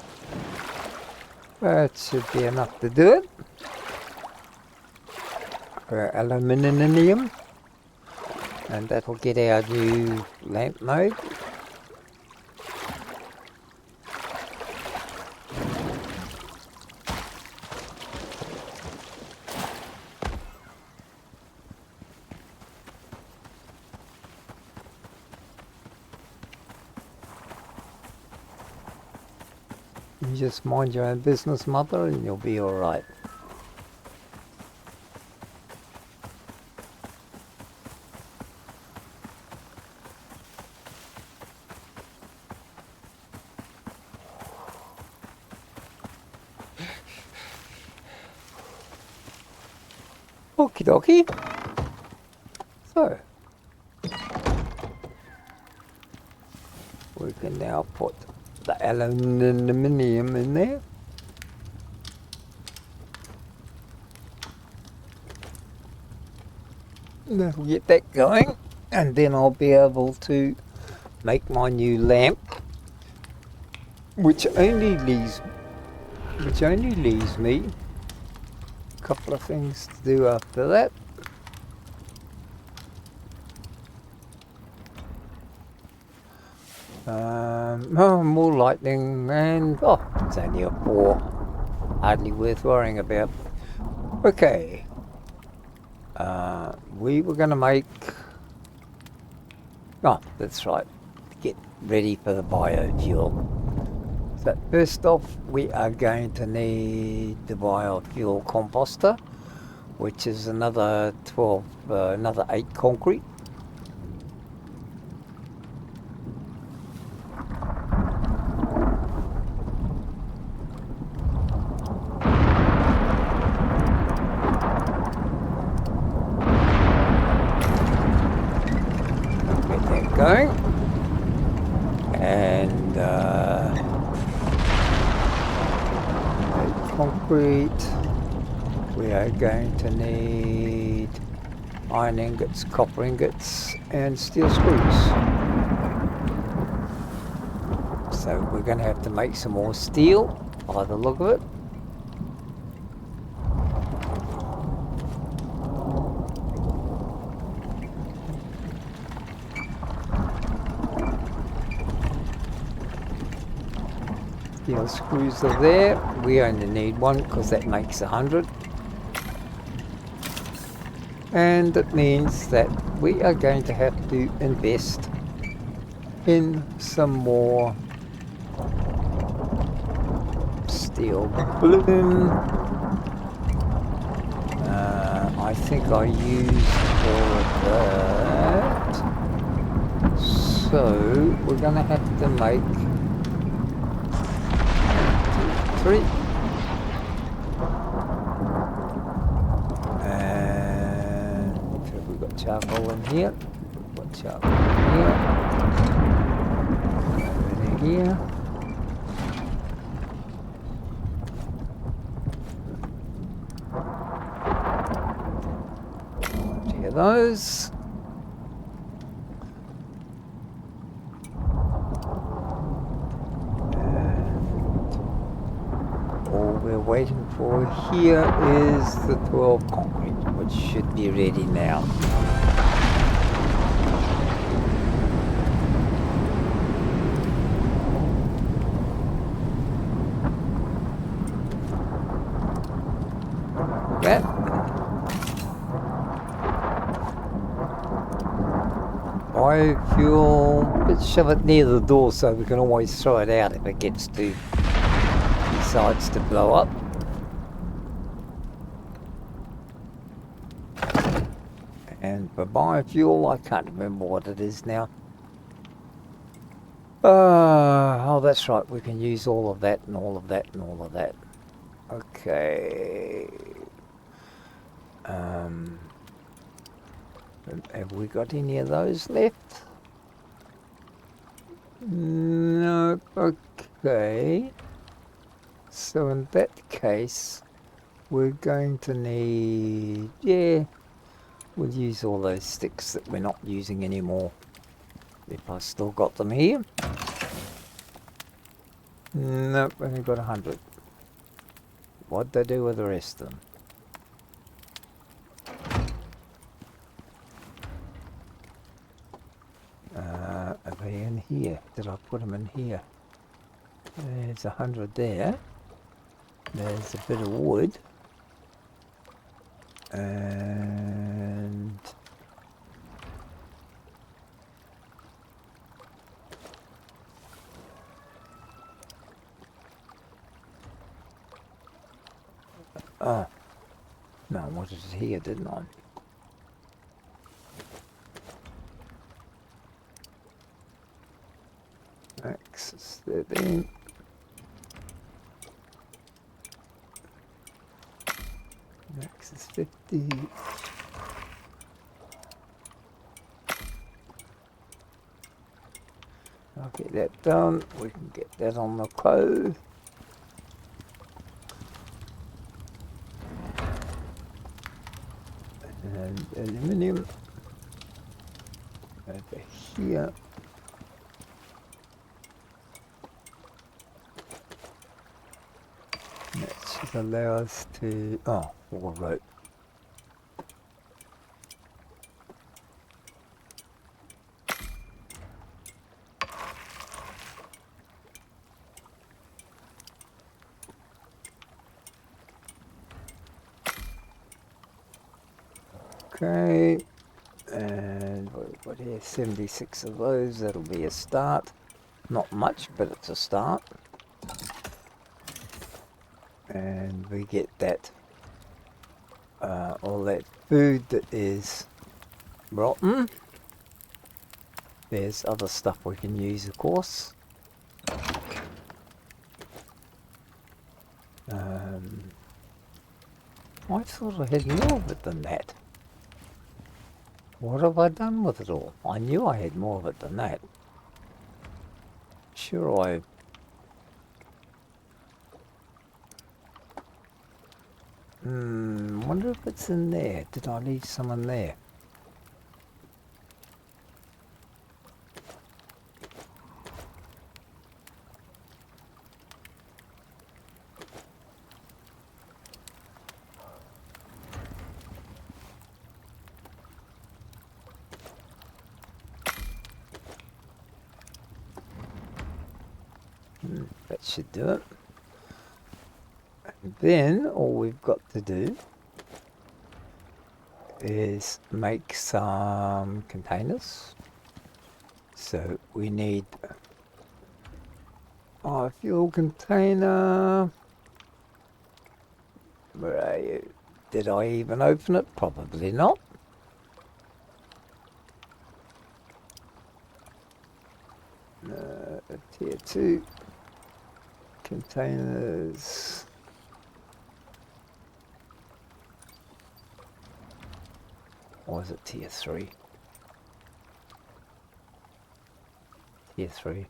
S1: that should be enough to do it. For aluminium, and that'll get our new lamp mode. You just mind your own business, mother, and you'll be alright. Okie dokie. So, we can now put the aluminium in there. That'll get that going, and then I'll be able to make my new lamp, which only leaves me couple of things to do after that. More lightning, and it's only a 4. Hardly worth worrying about. Okay. We were going to make... Oh, that's right. Get ready for the biofuel. So first off, we are going to need the biofuel composter, which is another 8 concrete. Going, and concrete. We are going to need iron ingots, copper ingots, and steel screws. So we're going to have to make some more steel by the look of it. Steel screws are there. We only need 1 because that makes 100. And it means that we are going to have to invest in some more steel bloom. I think I used all of that. So we're going to have to make 3. And have we got charcoal in here? We've got charcoal in here. Over here. Here those. We're waiting for here is the 12 concrete, which should be ready now. That. Biofuel, let's shove it near the door so we can always throw it out if it gets too decides to blow up. And for biofuel, I can't remember what it is now. Oh, that's right, we can use all of that and all of that and all of that. Okay. Have we got any of those left? No. Okay. So in that case, we're going to need, we'll use all those sticks that we're not using anymore. If I still got them here. Nope, only got 100. What'd they do with the rest of them? Are they in here? Did I put them in here? There's 100 there. There's a bit of wood. And oh, no, I wanted it here, didn't I? Axis 13. Axis 50. I'll get that done. We can get that on the code. And aluminium over here. That should to allow us to... Oh, all rope. Okay, and we've got here 76 of those. That'll be a start. Not much, but it's a start. And we get that, all that food that is rotten. There's other stuff we can use, of course. I thought I had more of it than that. What have I done with it all? I knew I had more of it than that. Sure, I... wonder if it's in there. Did I leave some in there? That should do it. And then all we've got to do is make some containers. So we need a fuel container. Where are you? Did I even open it? Probably not. Tier 2 containers. Or is it tier 3? Tier 3.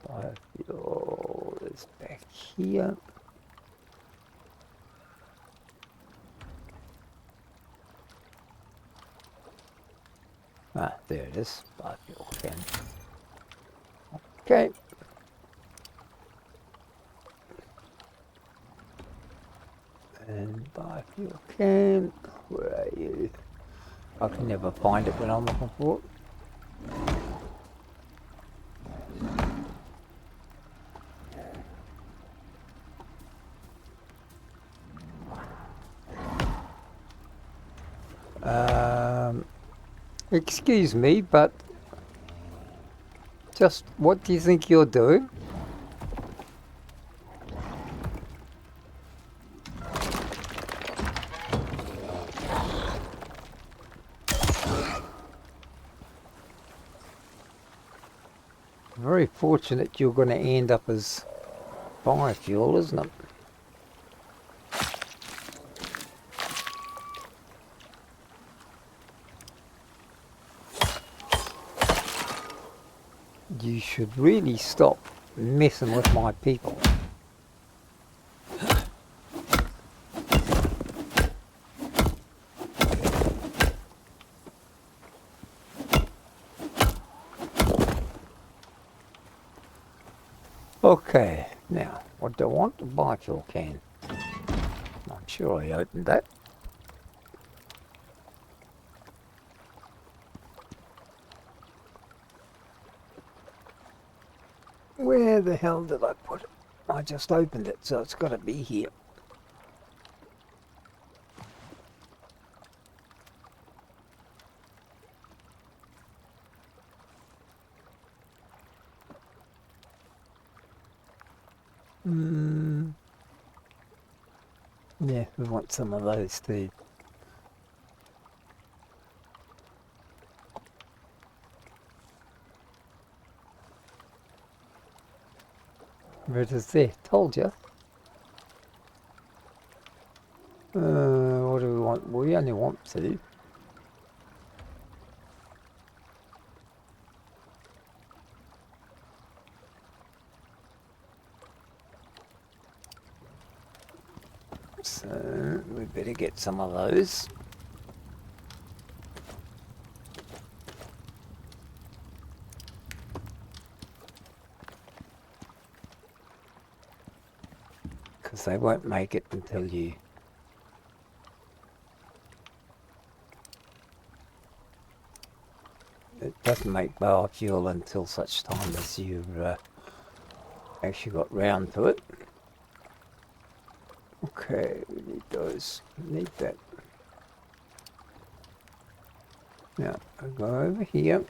S1: Biofuel is back here. Ah, there it is. Biofuel can. Okay. And biofuel can. Where are you? I can never find it when I'm looking for it. Excuse me, but just what do you think you're doing? Very fortunate you're going to end up as biofuel, isn't it? You should really stop messing with my people. Okay, now, what do I want? A biofuel can. I'm sure I opened that. Where the hell did I put it? I just opened it, so it's got to be here. Yeah, we want some of those too. Where it is there? Told you. What do we want? We only want 2. So we better get some of those. because they won't make it until you... It doesn't make biofuel until such time as you've actually got round to it. Okay, we need those, we need that. Now, I'll go over here.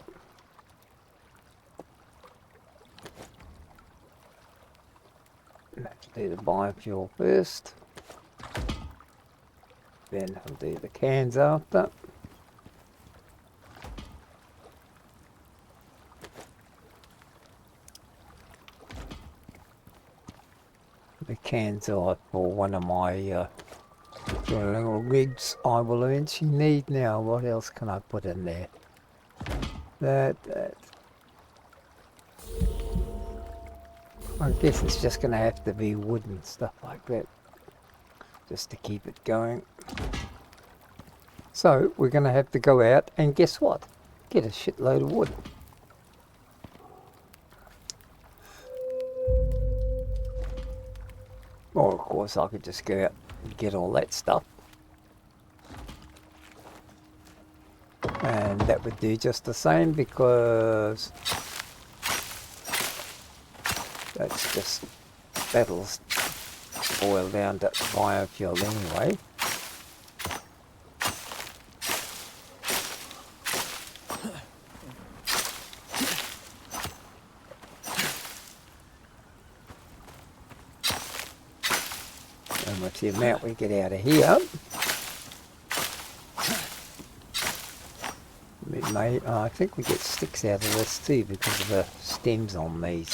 S1: Let's do the biofuel first. Then I'll do the cans after. The cans are for one of my little rigs I will eventually need. Now, what else can I put in there? That. I guess it's just going to have to be wood and stuff like that, just to keep it going. So, we're going to have to go out and guess what? Get a shitload of wood. Or, of course, I could just go out and get all that stuff. And that would do just the same, because that's just, that'll boil down to biofuel anyway. And with the amount we get out of here, we may, I think we get sticks out of this too because of the stems on these.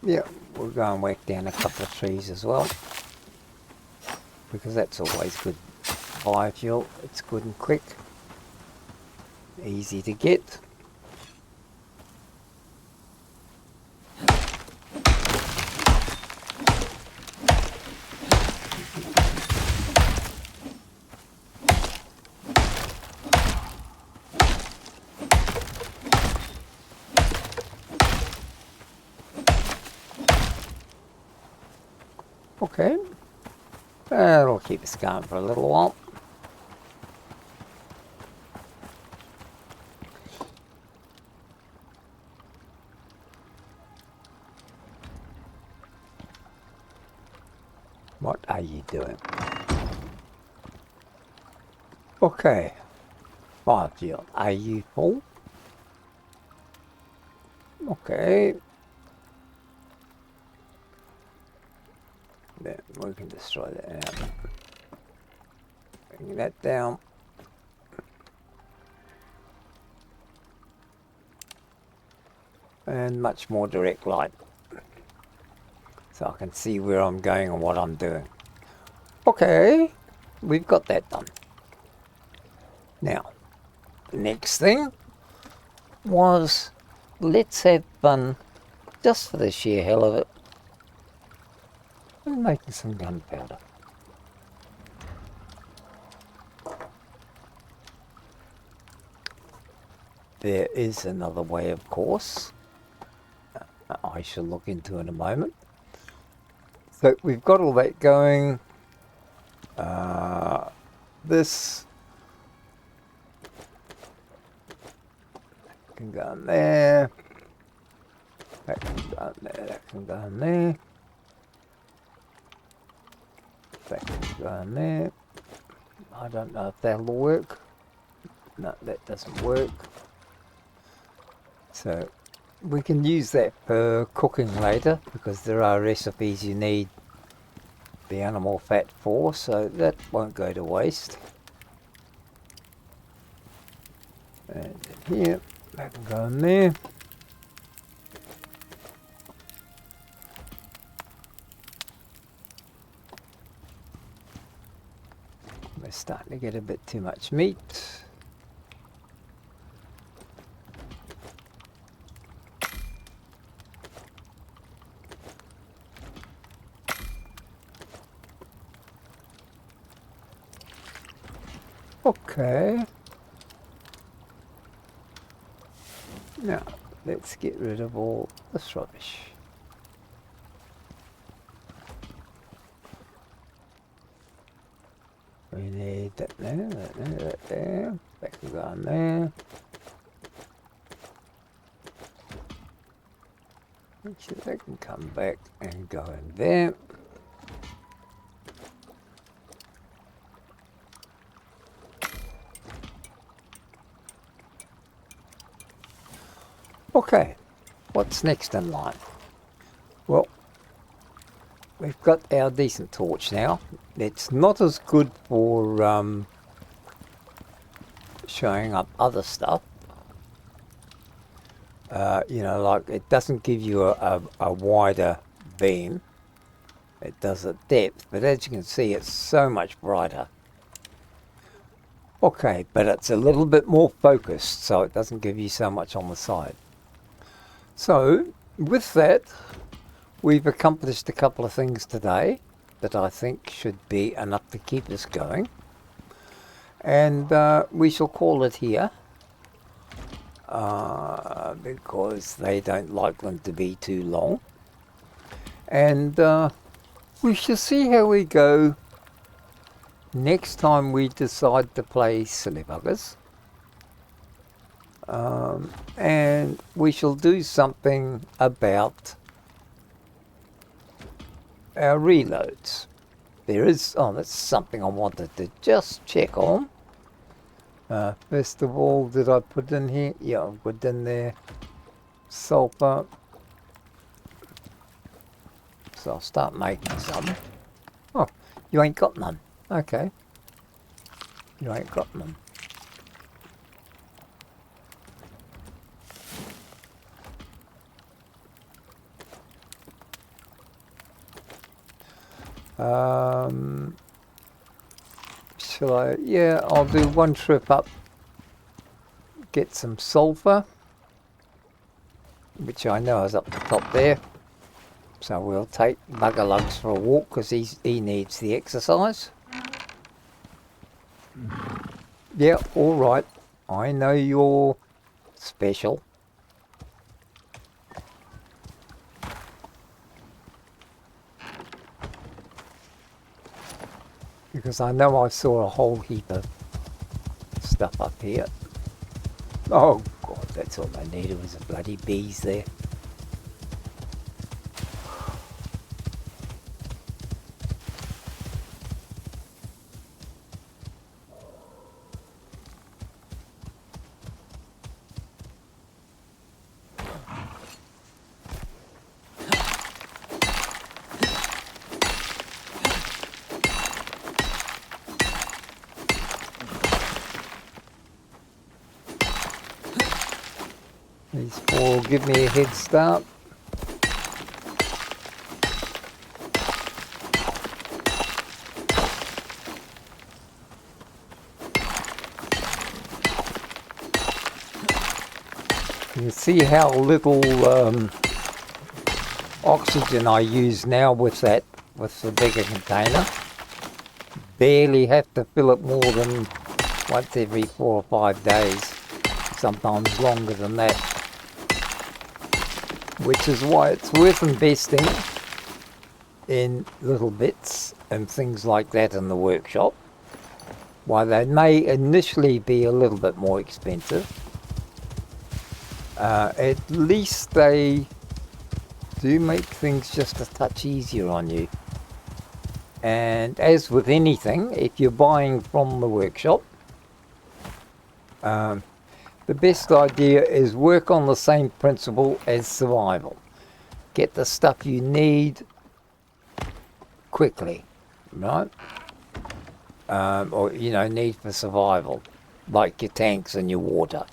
S1: Yeah, we'll go and whack down a couple of trees as well, because that's always good biofuel. It's good and quick, easy to get. Okay, that'll keep us going for a little while. What are you doing? Okay, biofuel, are you full? Okay. Then we can destroy that out. Bring that down. And much more direct light, so I can see where I'm going and what I'm doing. Okay, we've got that done. Now, the next thing was, let's have fun, just for the sheer hell of it, and making some gunpowder. There is another way, of course, I shall look into in a moment. So we've got all that going. This can go in there. That can go in there. That can go in there. That can go in there. I don't know if that'll work. No, that doesn't work. So we can use that for cooking later, because there are recipes you need the animal fat for, so that won't go to waste. And here, that can go in there. We're starting to get a bit too much meat. Okay. Now, let's get rid of all this rubbish. We need that there, that there, that there. That can go on there. Actually, that can come back and go in there. Okay, what's next in line? Well, we've got our decent torch now. It's not as good for showing up other stuff. You know, like it doesn't give you a wider beam. It does at depth, but as you can see, it's so much brighter. Okay, but it's a little bit more focused, so it doesn't give you so much on the side. So, with that, we've accomplished a couple of things today that I think should be enough to keep us going. And we shall call it here, because they don't like them to be too long. And we shall see how we go next time we decide to play Silly Buggers. And we shall do something about our reloads. There is, that's something I wanted to just check on. First of all, did I put in here? Yeah, I put in there sulfur. So I'll start making some. Oh, you ain't got none. Okay. You ain't got none. Shall I? Yeah, I'll do one trip up, get some sulfur, which I know is up the top there. So we'll take Bugger Lugs for a walk because he needs the exercise. Yeah, all right. I know you're special. Because I know I saw a whole heap of stuff up here. Oh God, that's all I needed was the bloody bees there. These four will give me a head start. You can see how little oxygen I use now with the bigger container. Barely have to fill it more than once every 4 or 5 days, sometimes longer than that. Which is why it's worth investing in little bits and things like that in the workshop. While they may initially be a little bit more expensive, at least they do make things just a touch easier on you. And as with anything, if you're buying from the workshop, the best idea is work on the same principle as survival. Get the stuff you need quickly, right? Or, you know, need for survival, like your tanks and your water,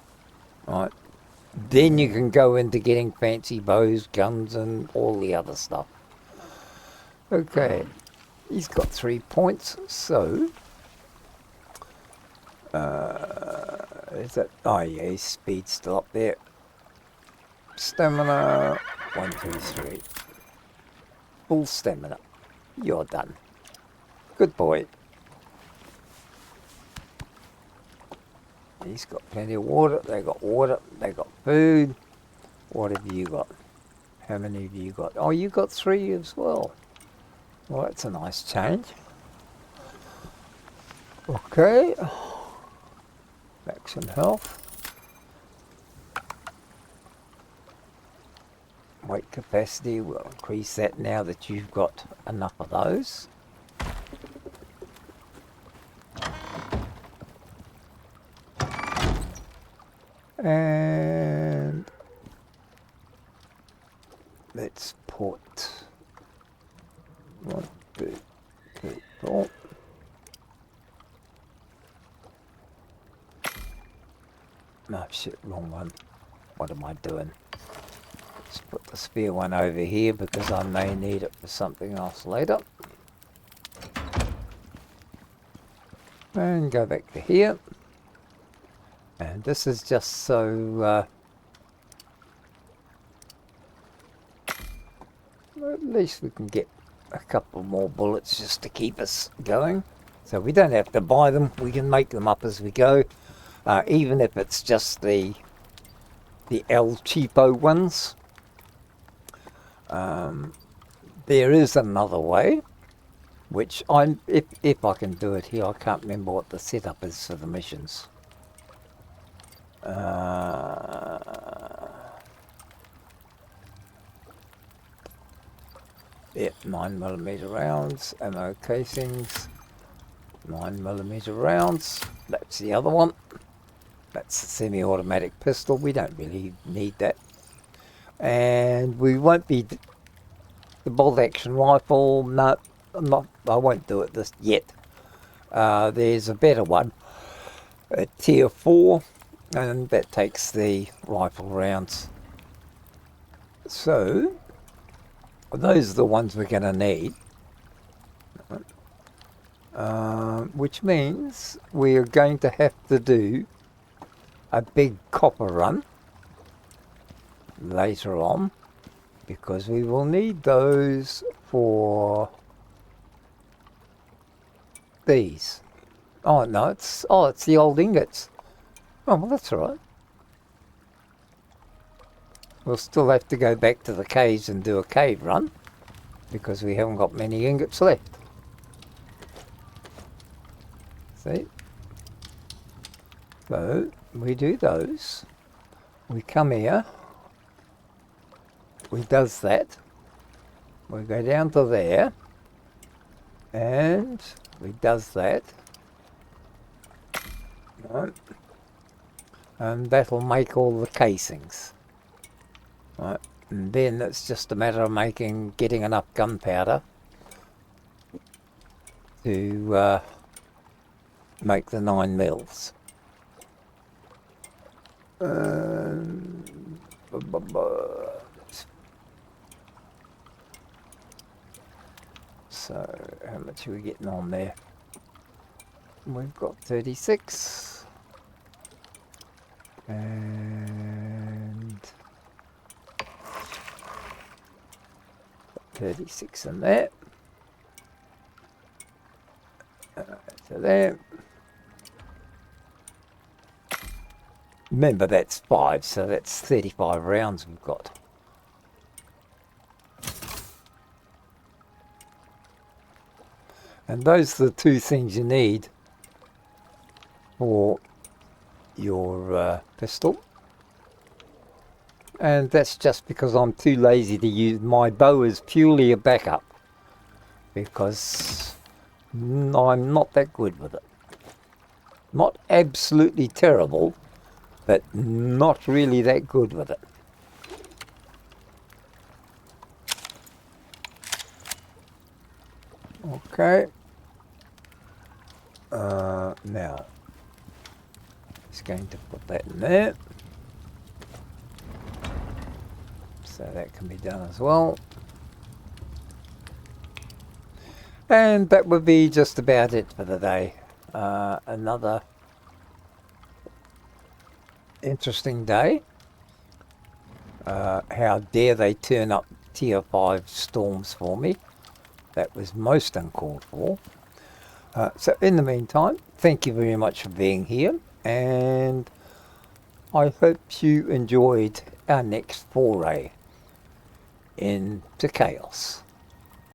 S1: right? Then you can go into getting fancy bows, guns, and all the other stuff. Okay, he's got 3 points, so... is that? Oh yeah, his speed's still up there. Stamina, 1, 2, 3. Full stamina. You're done. Good boy. He's got plenty of water, they got food. What have you got? How many have you got? Oh, you got 3 as well. Well, that's a nice change. Okay. Back some health. Weight capacity, we'll increase that now that you've got enough of those. And let's put 1, 2, 3, 4. No, shit, wrong one. What am I doing? Let's put the spare one over here because I may need it for something else later. And go back to here. And this is just so at least we can get a couple more bullets just to keep us going. So we don't have to buy them, we can make them up as we go. Even if it's just the El Cheapo ones. There is another way, which if I can do it here, I can't remember what the setup is for the missions. Yep, 9mm rounds, ammo casings, 9mm rounds. That's the other one. That's a semi-automatic pistol. We don't really need that. And we won't be the bolt action rifle. No, I won't do it this yet. There's a better one, a tier 4, and that takes the rifle rounds. So those are the ones we're going to need. Which means we are going to have to do a big copper run later on, because we will need those for these. Oh no, it's the old ingots. Oh well, that's all right. We'll still have to go back to the caves and do a cave run because we haven't got many ingots left. See? So we do those. We come here. We does that. We go down to there. And we does that. Right. And that'll make all the casings. Right. And then it's just a matter of getting enough gunpowder to make the 9 mils. So how much are we getting on there? We've got 36 and 36 in there. So there. Remember that's 5, so that's 35 rounds we've got. And those are the 2 things you need for your pistol. And that's just because I'm too lazy to use. My bow is purely a backup because I'm not that good with it. Not absolutely terrible, but not really that good with it. Okay. Now, it's going to put that in there. So that can be done as well. And that would be just about it for the day. Another interesting day. How dare they turn up tier 5 storms for me. That was most uncalled for. So in the meantime, thank you very much for being here, and I hope you enjoyed our next foray into chaos.